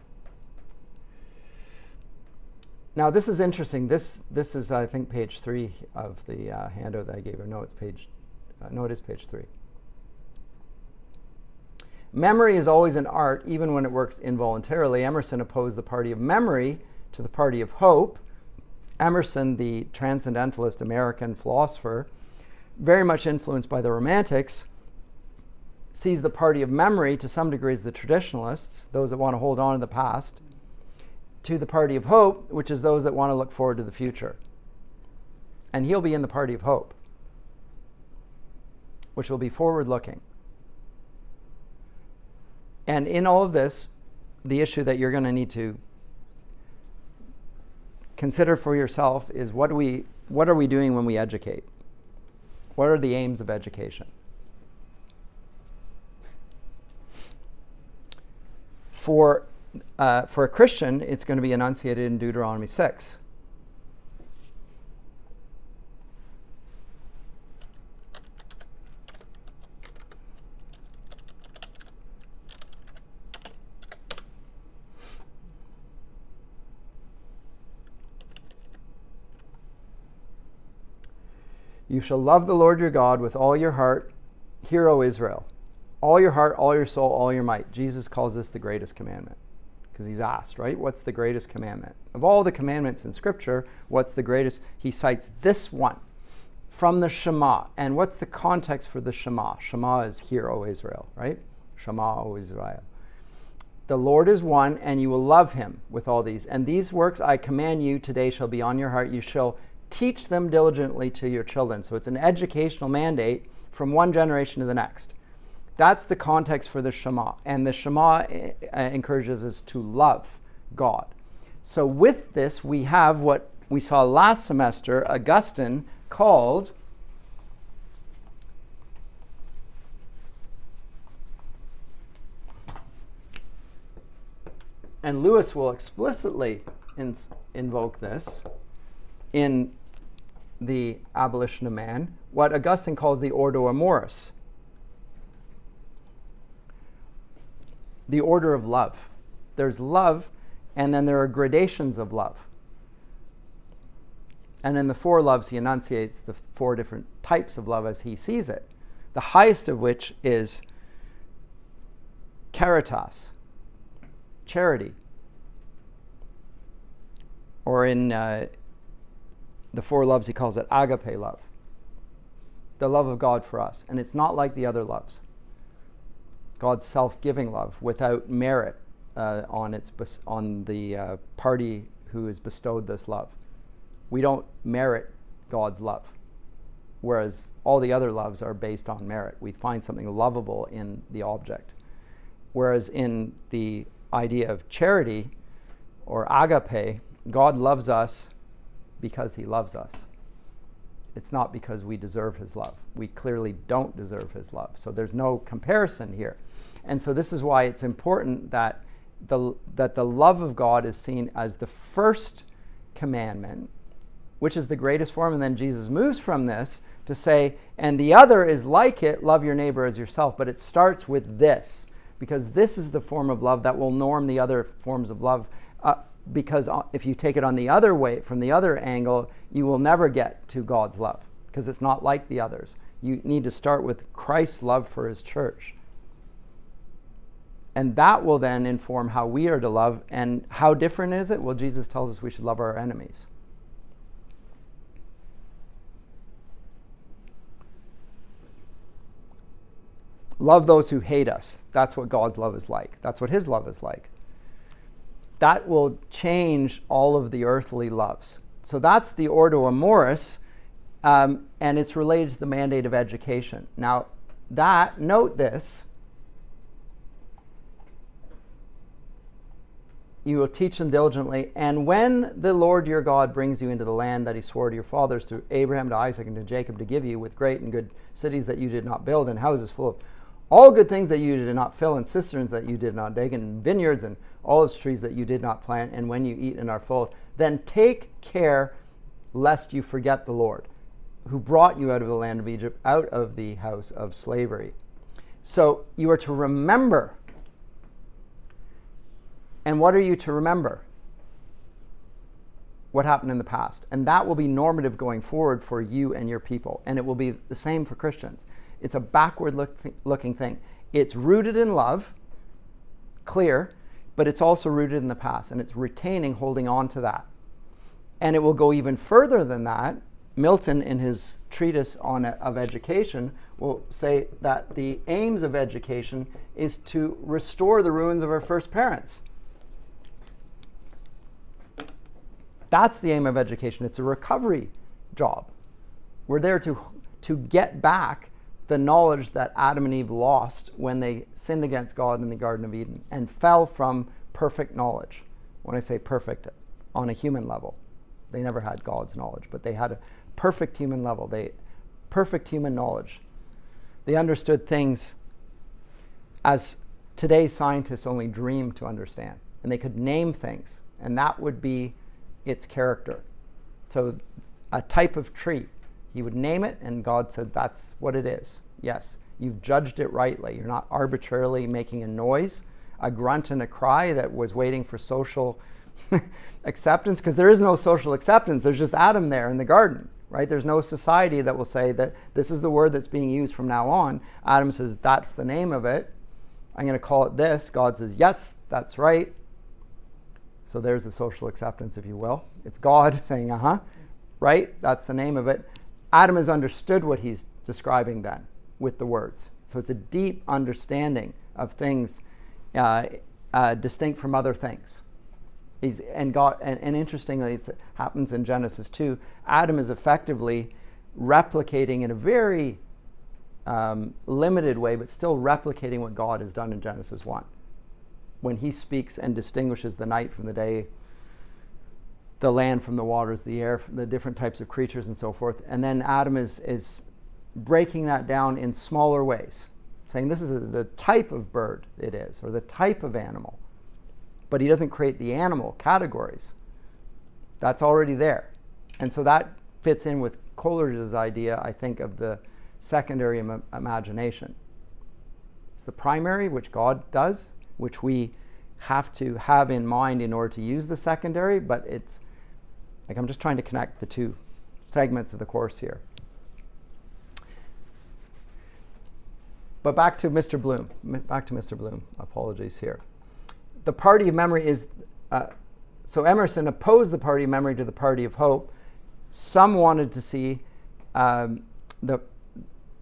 Now this is interesting. This is, I think, page 3 of the handout that I gave you. No, it's page. No, it is page 3. Memory is always an art, even when it works involuntarily. Emerson opposed the party of memory to the party of hope. Emerson, the transcendentalist American philosopher, very much influenced by the Romantics, sees the party of memory to some degree as the traditionalists, those that want to hold on to the past, to the party of hope, which is those that want to look forward to the future. And he'll be in the party of hope, which will be forward-looking. And in all of this, the issue that you're going to need to consider for yourself is what are we doing when we educate? What are the aims of education? For a Christian, it's going to be enunciated in Deuteronomy 6. You shall love the Lord your God with all your heart. Hear, O Israel. All your heart, all your soul, all your might. Jesus calls this the greatest commandment. Because he's asked, right? What's the greatest commandment? Of all the commandments in Scripture, what's the greatest? He cites this one from the Shema. And what's the context for the Shema? Shema is hear, O Israel, right? Shema, O Israel. The Lord is one, and you will love him with all these. And these works I command you today shall be on your heart. You shall teach them diligently to your children. So it's an educational mandate from one generation to the next. That's the context for the Shema. And the Shema encourages us to love God. So with this, we have what we saw last semester, Augustine called and Lewis will explicitly invoke this in the Abolition of Man, what Augustine calls the ordo amoris. The order of love. There's love, and then there are gradations of love. And in the four loves, he enunciates the four different types of love as he sees it. The highest of which is caritas, charity. Or in the four loves, he calls it agape love. The love of God for us. And it's not like the other loves. God's self-giving love without merit on the party who has bestowed this love. We don't merit God's love, whereas all the other loves are based on merit. We find something lovable in the object. Whereas in the idea of charity or agape, God loves us because he loves us. It's not because we deserve his love. We clearly don't deserve his love. So there's no comparison here. And so this is why it's important that the love of God is seen as the first commandment, which is the greatest form. And then Jesus moves from this to say, and the other is like it, love your neighbor as yourself. But it starts with this, because this is the form of love that will norm the other forms of love. Because if you take it on the other way, from the other angle, you will never get to God's love, because it's not like the others. You need to start with Christ's love for his church. And that will then inform how we are to love. And how different is it? Well, Jesus tells us we should love our enemies. Love those who hate us. That's what God's love is like. That's what his love is like. That will change all of the earthly loves. So that's the ordo amoris, and it's related to the mandate of education. Now, note this, you will teach them diligently, and when the Lord your God brings you into the land that he swore to your fathers, to Abraham, to Isaac, and to Jacob, to give you with great and good cities that you did not build, and houses full of all good things that you did not fill, and cisterns that you did not dig, and vineyards and olive trees that you did not plant, and when you eat and are full, then take care lest you forget the Lord, who brought you out of the land of Egypt, out of the house of slavery. So you are to remember. And what are you to remember? What happened in the past. And that will be normative going forward for you and your people. And it will be the same for Christians. It's a backward-looking thing. It's rooted in love, clear, but it's also rooted in the past, and it's retaining, holding on to that. And it will go even further than that. Milton, in his treatise of education, will say that the aims of education is to restore the ruins of our first parents. That's the aim of education. It's a recovery job. We're there to get back the knowledge that Adam and Eve lost when they sinned against God in the Garden of Eden and fell from perfect knowledge. When I say perfect, on a human level. They never had God's knowledge, but they had a perfect human level. Perfect human knowledge. They understood things as today scientists only dream to understand. And they could name things, and that would be its character. So a type of tree, he would name it, and God said, that's what it is. Yes, you've judged it rightly. You're not arbitrarily making a noise, a grunt and a cry that was waiting for social acceptance, because there is no social acceptance. There's just Adam there in the garden. right? There's no society that will say that this is the word that's being used from now on. Adam says, that's the name of it. I'm going to call it this. God says, yes, that's right. So there's the social acceptance, if you will. It's God saying, right? That's the name of it. Adam has understood what he's describing then with the words. So it's a deep understanding of things distinct from other things. And interestingly, it happens in Genesis 2. Adam is effectively replicating in a very limited way, but still replicating what God has done in Genesis 1. When he speaks and distinguishes the night from the day, the land from the waters, the air, the different types of creatures and so forth. And then Adam is breaking that down in smaller ways, saying this is the type of bird it is, or the type of animal. But he doesn't create the animal categories. That's already there. And so that fits in with Coleridge's idea, I think, of the secondary imagination. It's the primary, which God does, which we have to have in mind in order to use the secondary, but it's like I'm just trying to connect the two segments of the course here. But back to Mr. Bloom. Apologies here. The party of memory is, so Emerson opposed the party of memory to the party of hope. Some wanted to see the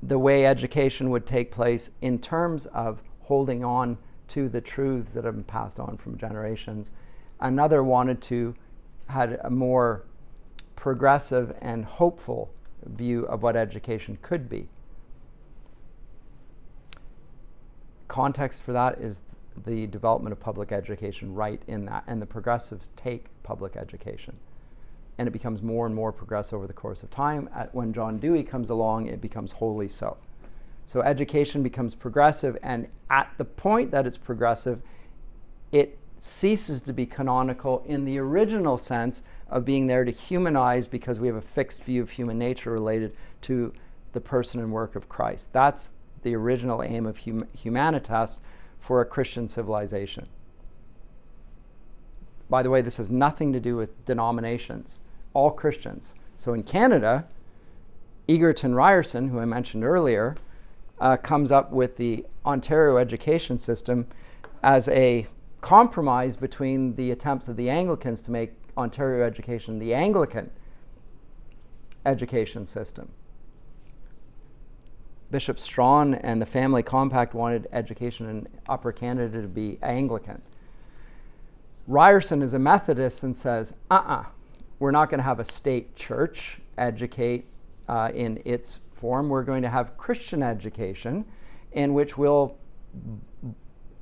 way education would take place in terms of holding on to the truths that have been passed on from generations. Another had a more progressive and hopeful view of what education could be. Context for that is the development of public education right in that, and the progressives take public education. And it becomes more and more progressive over the course of time. When John Dewey comes along, it becomes wholly so. So education becomes progressive, and at the point that it's progressive, it ceases to be canonical in the original sense of being there to humanize, because we have a fixed view of human nature related to the person and work of Christ. That's the original aim of humanitas for a Christian civilization. By the way, this has nothing to do with denominations. All Christians. So in Canada, Egerton Ryerson, who I mentioned earlier, comes up with the Ontario education system as a compromise between the attempts of the Anglicans to make Ontario education the Anglican education system. Bishop Strawn and the Family Compact wanted education in Upper Canada to be Anglican. Ryerson is a Methodist and says, we're not going to have a state church educate in its form. We're going to have Christian education in which we'll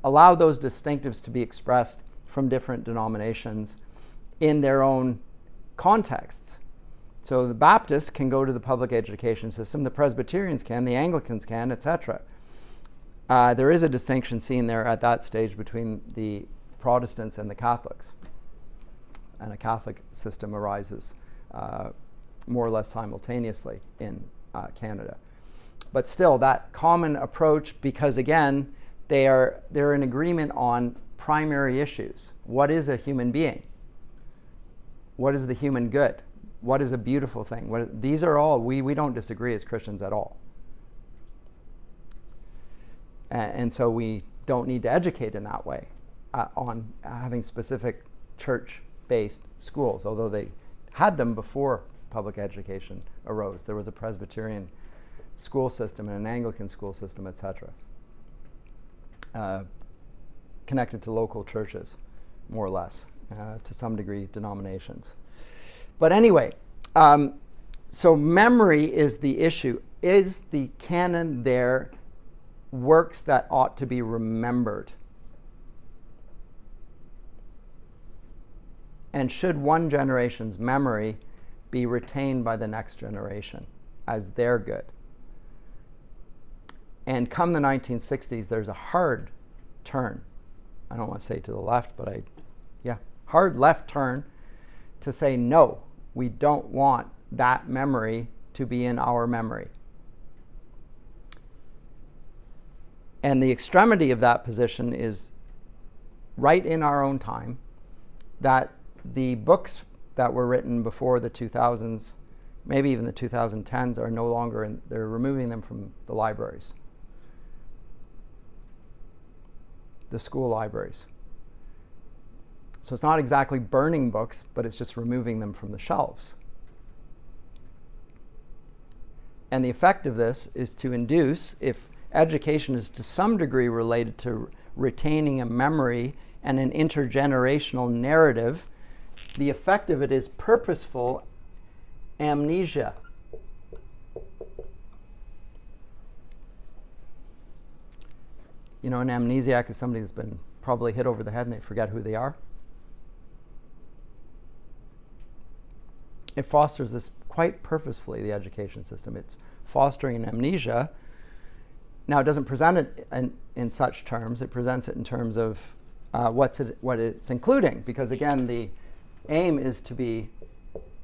allow those distinctives to be expressed from different denominations in their own contexts. So the Baptists can go to the public education system, the Presbyterians can, the Anglicans can, etc. There is a distinction seen there at that stage between the Protestants and the Catholics. And a Catholic system arises more or less simultaneously in Canada. But still, that common approach, because again, they're in agreement on primary issues. What is a human being? What is the human good? What is a beautiful thing? These are all, we don't disagree as Christians at all. And so we don't need to educate in that way on having specific church-based schools, although they had them before public education arose. There was a Presbyterian school system and an Anglican school system, etc., connected to local churches, more or less, to some degree denominations. But anyway, so memory is the issue. Is the canon there works that ought to be remembered? And should one generation's memory be retained by the next generation as their good? And come the 1960s, there's a hard turn. I don't want to say to the left, but hard left turn to say, no, we don't want that memory to be in our memory. And the extremity of that position is right in our own time, that the books that were written before the 2000s maybe even the 2010s, are no longer they're removing them from the libraries, the school libraries. So it's not exactly burning books, but it's just removing them from the shelves. And the effect of this is to induce, if education is to some degree related to retaining a memory and an intergenerational narrative, the effect of it is purposeful amnesia. You know, an amnesiac is somebody that's been probably hit over the head and they forget who they are. It fosters this quite purposefully, the education system. It's fostering an amnesia. Now, it doesn't present it in such terms. It presents it in terms of what it's including. Because, again, the aim is to be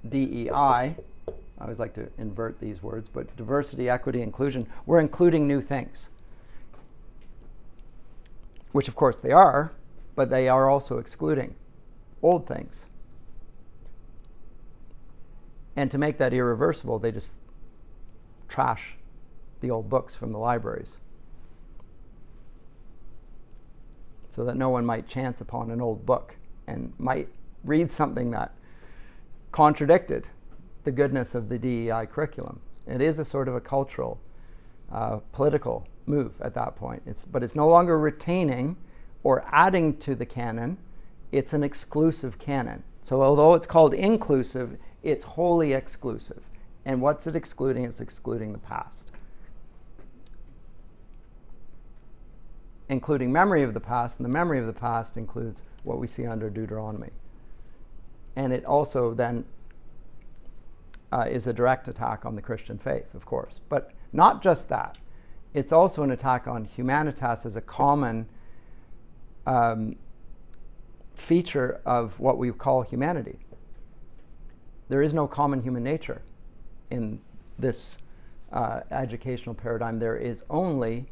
DEI. I always like to invert these words, but diversity, equity, inclusion. We're including new things, which, of course, they are, but they are also excluding old things. And to make that irreversible, they just trash the old books from the libraries so that no one might chance upon an old book and might read something that contradicted the goodness of the DEI curriculum. It is a sort of a cultural, political move at that point. But it's no longer retaining or adding to the canon. It's an exclusive canon. So although it's called inclusive, it's wholly exclusive. And what's it excluding? It's excluding the past, including memory of the past. And the memory of the past includes what we see under Deuteronomy. And it also then is a direct attack on the Christian faith, of course. But not just that. It's also an attack on humanitas as a common feature of what we call humanity. There is no common human nature in this educational paradigm. There is only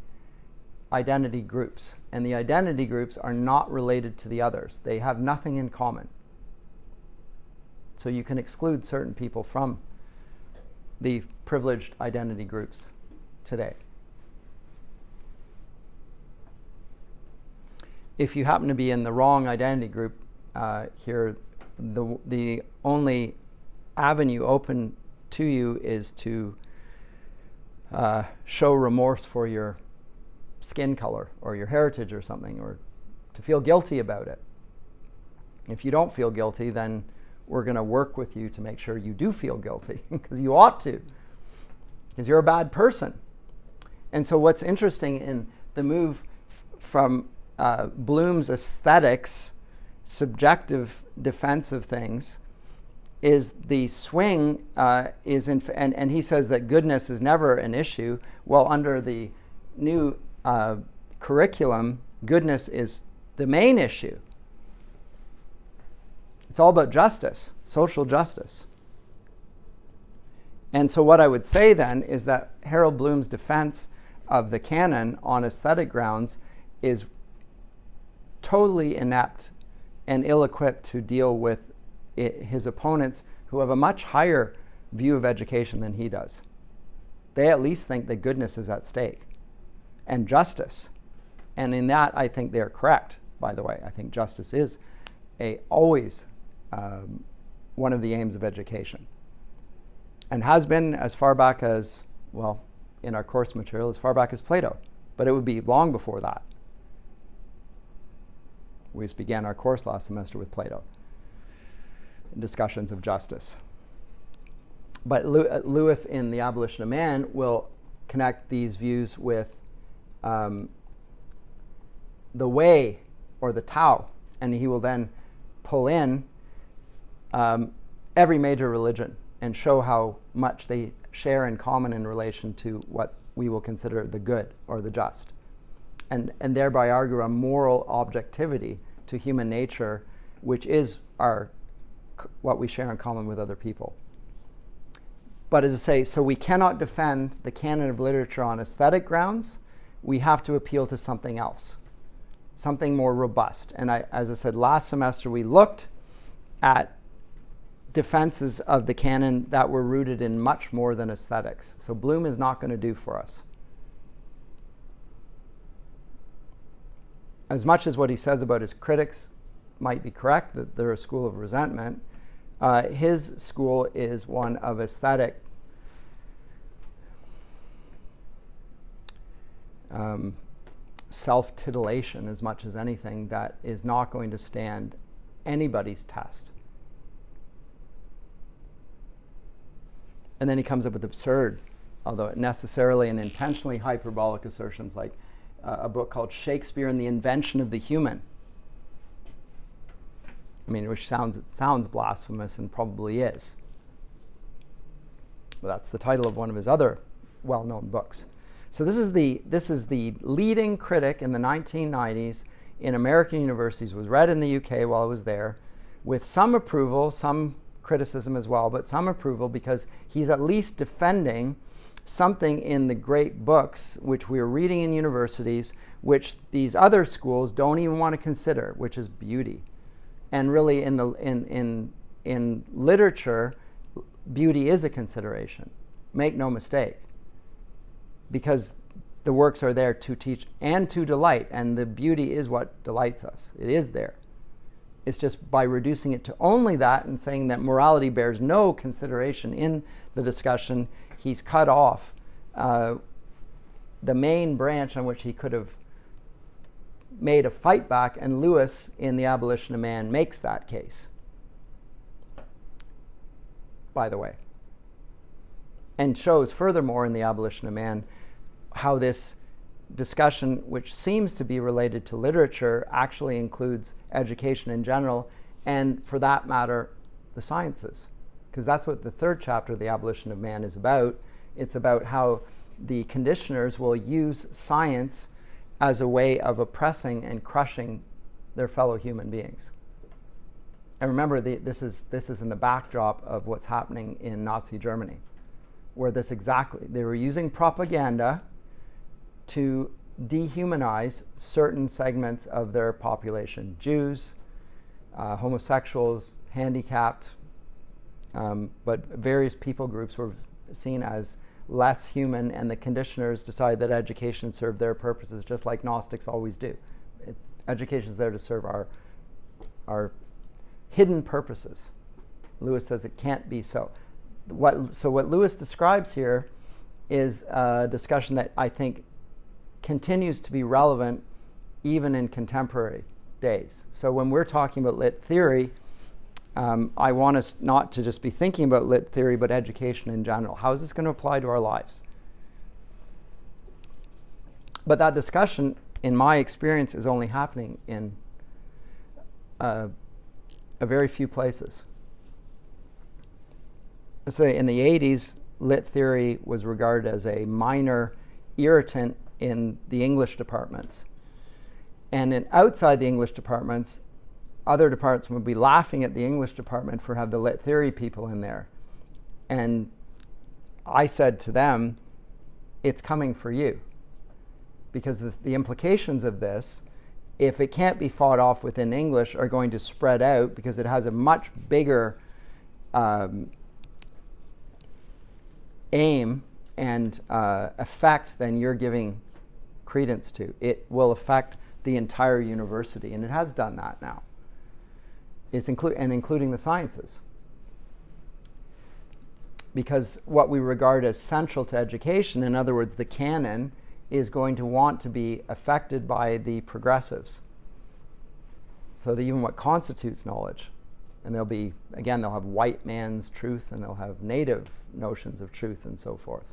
identity groups. And the identity groups are not related to the others. They have nothing in common. So you can exclude certain people from the privileged identity groups today. If you happen to be in the wrong identity group here, the only avenue open to you is to show remorse for your skin color or your heritage or something, or to feel guilty about it. If you don't feel guilty, then we're going to work with you to make sure you do feel guilty, because you ought to, because you're a bad person. And so what's interesting in the move from Bloom's aesthetics, subjective defense of things, is the swing and he says that goodness is never an issue. Well, under the new curriculum, goodness is the main issue. It's all about justice, social justice. And so what I would say then is that Harold Bloom's defense of the canon on aesthetic grounds is totally inept and ill-equipped to deal with his opponents, who have a much higher view of education than he does. They at least think that goodness is at stake and justice. And in that, I think they're correct, by the way. I think justice is always one of the aims of education, and has been as far back as, well, in our course material, as far back as Plato. But it would be long before that. We just began our course last semester with Plato, discussions of justice. But Lewis in The Abolition of Man will connect these views with the way, or the Tao, and he will then pull in every major religion and show how much they share in common in relation to what we will consider the good or the just, and thereby argue a moral objectivity to human nature, which is what we share in common with other people. But as I say, so we cannot defend the canon of literature on aesthetic grounds. We have to appeal to something else, something more robust. And as I said last semester, we looked at defenses of the canon that were rooted in much more than aesthetics. So Bloom is not going to do for us. As much as what he says about his critics might be correct, that they're a school of resentment, his school is one of aesthetic self-titillation as much as anything that is not going to stand anybody's test. And then he comes up with absurd, although necessarily and intentionally hyperbolic assertions like a book called Shakespeare and the Invention of the Human. I mean, which sounds blasphemous and probably is. But that's the title of one of his other well-known books. So this is the leading critic in the 1990s in American universities, was read in the UK while I was there, with some approval, some criticism as well, but some approval because he's at least defending something in the great books which we're reading in universities, which these other schools don't even want to consider, which is beauty. And really in literature, beauty is a consideration. Make no mistake. Because the works are there to teach and to delight, and the beauty is what delights us. It is there. It's just by reducing it to only that and saying that morality bears no consideration in the discussion, he's cut off the main branch on which he could have made a fight back, and Lewis in The Abolition of Man makes that case, by the way, and shows furthermore in The Abolition of Man how this discussion, which seems to be related to literature, actually includes education in general, and for that matter, the sciences. Because that's what the third chapter of The Abolition of Man is about. It's about how the conditioners will use science as a way of oppressing and crushing their fellow human beings. And remember, this is in the backdrop of what's happening in Nazi Germany, where they were using propaganda to dehumanize certain segments of their population. Jews, homosexuals, handicapped, but various people groups were seen as less human, and the conditioners decided that education served their purposes, just like Gnostics always do. Education is there to serve our hidden purposes. Lewis says it can't be so. What Lewis describes here is a discussion that I think continues to be relevant even in contemporary days. So when we're talking about lit theory, I want us not to just be thinking about lit theory, but education in general. How is this going to apply to our lives? But that discussion, in my experience, is only happening in a very few places. Let's say in the 80s, lit theory was regarded as a minor irritant in the English departments. And outside the English departments, other departments would be laughing at the English department for having the lit theory people in there. And I said to them, it's coming for you. Because the implications of this, if it can't be fought off within English, are going to spread out because it has a much bigger aim and effect than you're giving credence to. It will affect the entire university, and it has done that now. It's including the sciences. Because what we regard as central to education, in other words, the canon, is going to want to be affected by the progressives. So that even what constitutes knowledge, and they'll have white man's truth, and they'll have native notions of truth and so forth.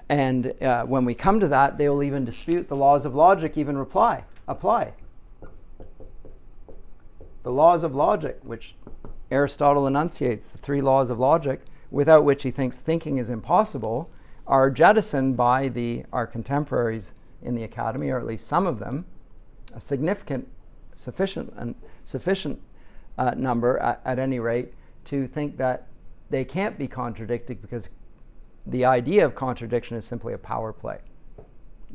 And when we come to that, they will even dispute the laws of logic even apply. The laws of logic, which Aristotle enunciates, the three laws of logic, without which he thinks thinking is impossible, are jettisoned by our contemporaries in the academy, or at least some of them, a sufficient number at any rate, to think that they can't be contradicted, because the idea of contradiction is simply a power play.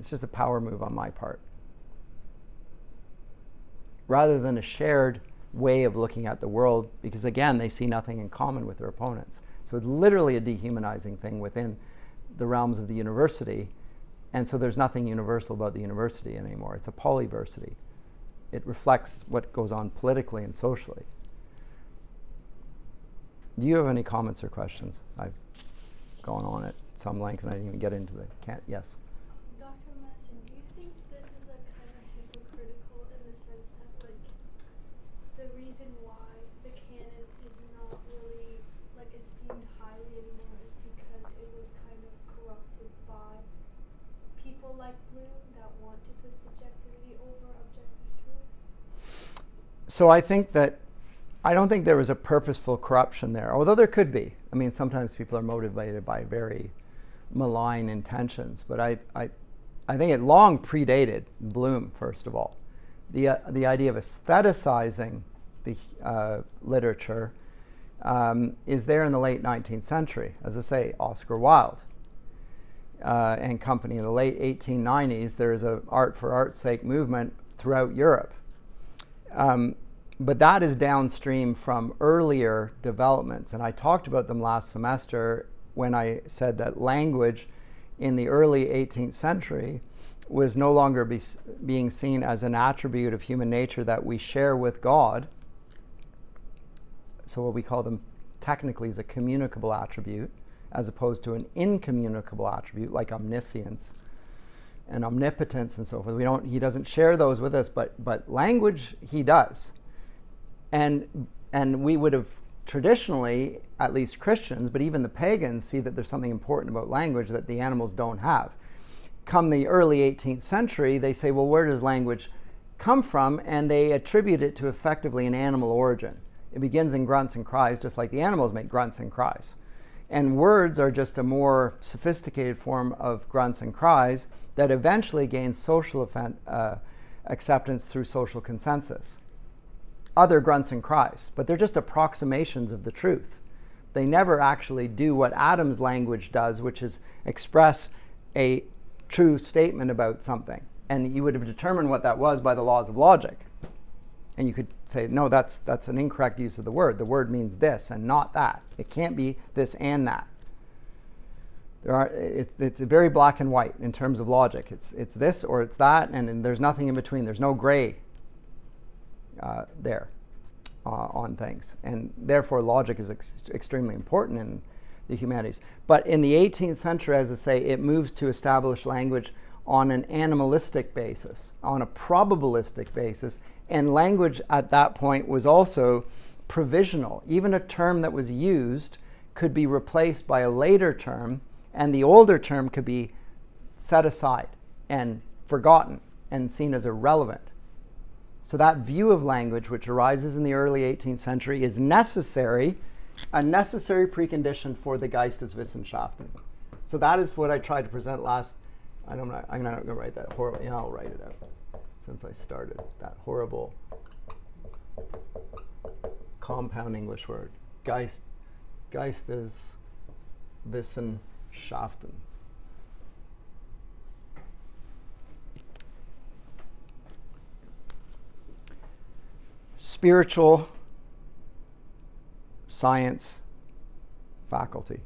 It's just a power move on my part, rather than a shared way of looking at the world, because again, they see nothing in common with their opponents. So it's literally a dehumanizing thing within the realms of the university. And so there's nothing universal about the university anymore. It's a polyversity. It reflects what goes on politically and socially. Do you have any comments or questions? I've gone on at some length and I didn't even get into the yes. Dr. Masson, do you think this is like kind of hypocritical in the sense that like the reason why the canon is not really like esteemed highly anymore is because it was kind of corrupted by people like Bloom that want to put subjectivity over objective truth? So I don't think there was a purposeful corruption there, although there could be. I mean, sometimes people are motivated by very malign intentions, but I think it long predated Bloom, first of all. The idea of aestheticizing the literature is there in the late 19th century. As I say, Oscar Wilde and company. In the late 1890s, there is a art for art's sake movement throughout Europe. But that is downstream from earlier developments. And I talked about them last semester when I said that language in the early 18th century was no longer being seen as an attribute of human nature that we share with God. So what we call them technically is a communicable attribute, as opposed to an incommunicable attribute like omniscience and omnipotence and so forth. He doesn't share those with us, but language he does. And we would have traditionally, at least Christians, but even the pagans, see that there's something important about language that the animals don't have. Come the early 18th century, they say, well, where does language come from? And they attribute it to effectively an animal origin. It begins in grunts and cries, just like the animals make grunts and cries. And words are just a more sophisticated form of grunts and cries that eventually gains social acceptance through social consensus. Other grunts and cries, but they're just approximations of the truth. They never actually do what Adam's language does, which is express a true statement about something. And you would have determined what that was by the laws of logic. And you could say, no, that's an incorrect use of the word. The word means this and not that. It can't be this and that. It's very black and white in terms of logic. It's this or it's that, and there's nothing in between. There's no gray there on things. And therefore, logic is extremely important in the humanities. But in the 18th century, as I say, it moves to establish language on an animalistic basis, on a probabilistic basis. And language at that point was also provisional. Even a term that was used could be replaced by a later term, and the older term could be set aside and forgotten and seen as irrelevant. So that view of language, which arises in the early 18th century, is a necessary precondition for the Geisteswissenschaften. So that is what I tried to present last. I'm not going to write that horrible. Yeah, I'll write it out since I started. That horrible compound English word, Geisteswissenschaften. Spiritual science faculty.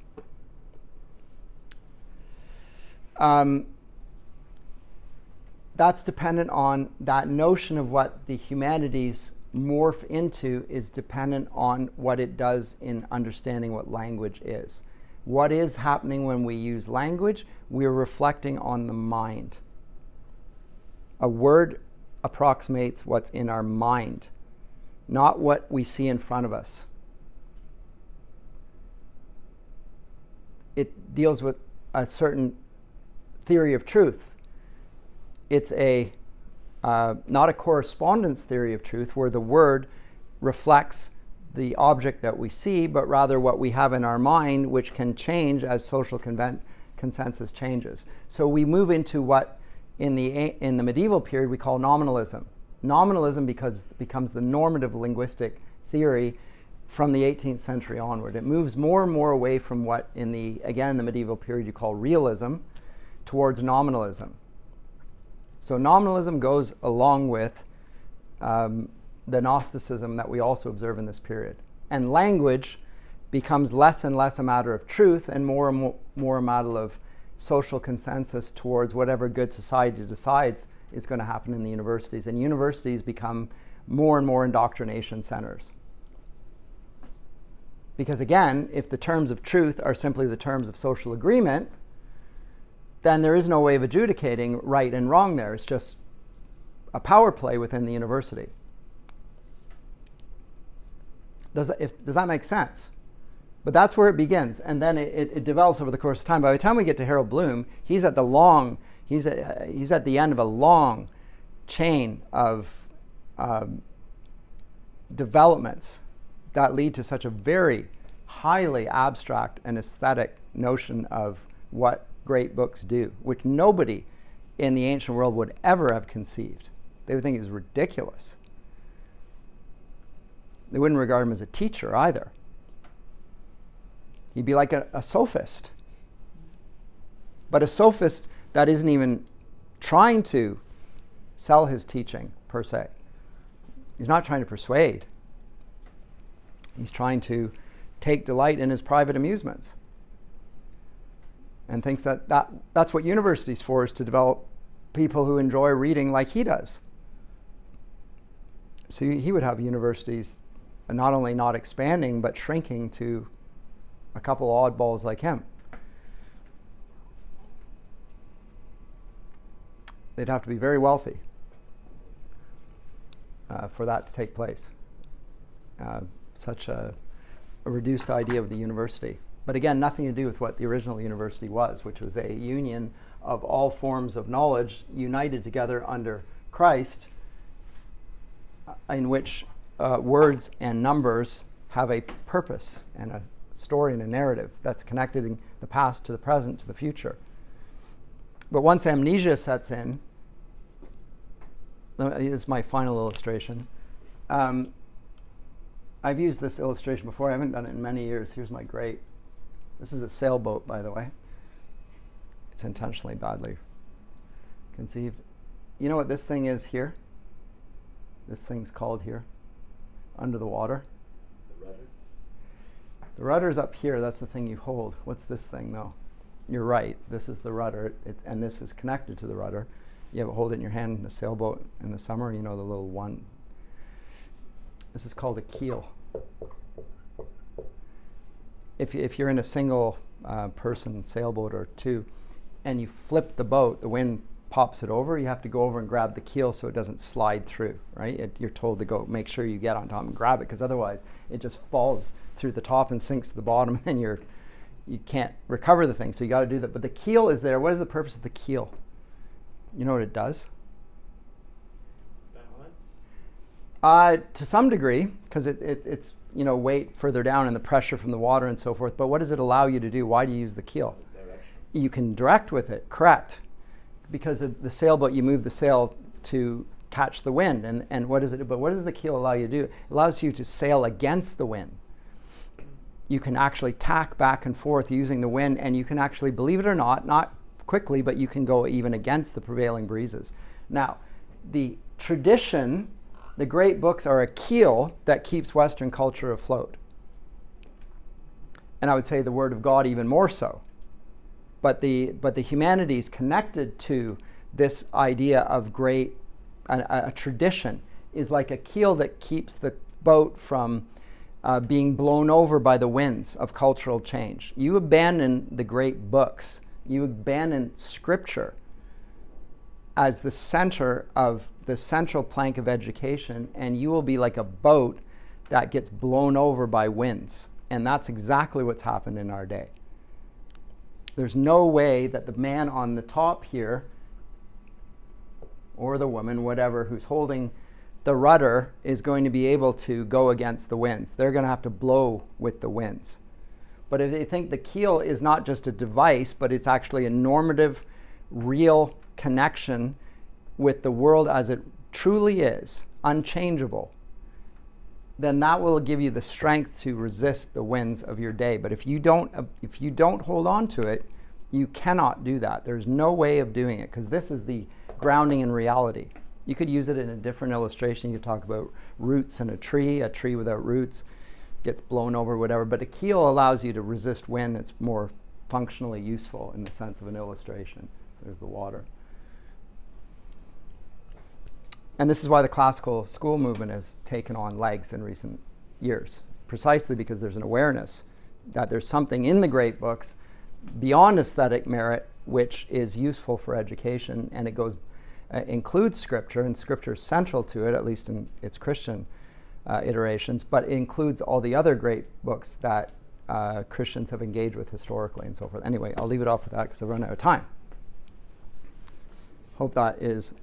That's dependent on that notion of what the humanities morph into is dependent on what it does in understanding what language is. What is happening when we use language? We're reflecting on the mind. A word approximates what's in our mind, not what we see in front of us. It deals with a certain theory of truth. It's not a correspondence theory of truth where the word reflects the object that we see, but rather what we have in our mind, which can change as social consensus changes. So we move into what in the medieval period we call nominalism. Nominalism becomes the normative linguistic theory from the 18th century onward. It moves more and more away from what in the medieval period you call realism towards nominalism. So nominalism goes along with the Gnosticism that we also observe in this period. And language becomes less and less a matter of truth and more a matter of social consensus towards whatever good society decides is going to happen in the universities. And universities become more and more indoctrination centers. Because again, if the terms of truth are simply the terms of social agreement, then there is no way of adjudicating right and wrong there. It's just a power play within the university. Does that make sense? But that's where it begins, and then it develops over the course of time. By the time we get to Harold Bloom, he's at the end of a long chain of developments that lead to such a very highly abstract and aesthetic notion of what great books do, which nobody in the ancient world would ever have conceived. They would think it was ridiculous. They wouldn't regard him as a teacher either. He'd be like a sophist. But a sophist that isn't even trying to sell his teaching, per se. He's not trying to persuade. He's trying to take delight in his private amusements. And thinks that's what university's for, is to develop people who enjoy reading like he does. So he would have universities not only not expanding, but shrinking to a couple oddballs like him. They'd have to be very wealthy for that to take place. Such a reduced idea of the university. But again, nothing to do with what the original university was, which was a union of all forms of knowledge united together under Christ, in which words and numbers have a purpose and a story and a narrative that's connecting the past to the present to the future. But once amnesia sets in, this is my final illustration. I've used this illustration before. I haven't done it in many years. Here's my great. This is a sailboat, by the way. It's intentionally badly conceived. You know what this thing is here? This thing's called here, under the water. The rudder? The rudder's up here. That's the thing you hold. What's this thing, though? You're right. This is the rudder, and this is connected to the rudder. You have it hold it in your hand in a sailboat in the summer. You know, the little one. This is called a keel. If you're in a single person sailboat or two, and you flip the boat, the wind pops it over. You have to go over and grab the keel so it doesn't slide through, right? You're told to go make sure you get on top and grab it, because otherwise it just falls through the top and sinks to the bottom, and you can't recover the thing. So you got to do that. But the keel is there. What is the purpose of the keel? You know what it does? Balance? To some degree, because it's weight further down and the pressure from the water and so forth. But what does it allow you to do? Why do you use the keel? Direction. You can direct with it, correct? Because of the sailboat, you move the sail to catch the wind. And what does it do? But what does the keel allow you to do? It allows you to sail against the wind. You can actually tack back and forth using the wind, and you can actually, believe it or not quickly, but you can go even against the prevailing breezes. Now, the tradition, the great books are a keel that keeps Western culture afloat. And I would say the Word of God even more so. But the humanities connected to this idea of a tradition is like a keel that keeps the boat from being blown over by the winds of cultural change. You abandon the great books, you abandon Scripture as the center of the central plank of education, and you will be like a boat that gets blown over by winds. And that's exactly what's happened in our day. There's no way that the man on the top here, or the woman, whatever, who's holding the rudder is going to be able to go against the winds. They're going to have to blow with the winds. But if they think the keel is not just a device, but it's actually a normative, real connection with the world as it truly is, unchangeable, then that will give you the strength to resist the winds of your day. But if you don't hold on to it, you cannot do that. There's no way of doing it, because this is the grounding in reality. You could use it in a different illustration. You could talk about roots in a tree without roots gets blown over, whatever. But a keel allows you to resist wind. It's more functionally useful in the sense of an illustration. So there's the water. And this is why the classical school movement has taken on legs in recent years, precisely because there's an awareness that there's something in the great books beyond aesthetic merit which is useful for education, and it goes includes scripture, and scripture is central to it, at least in its Christian iterations, but it includes all the other great books that Christians have engaged with historically and so forth. Anyway, I'll leave it off with that because I've run out of time. Hope that is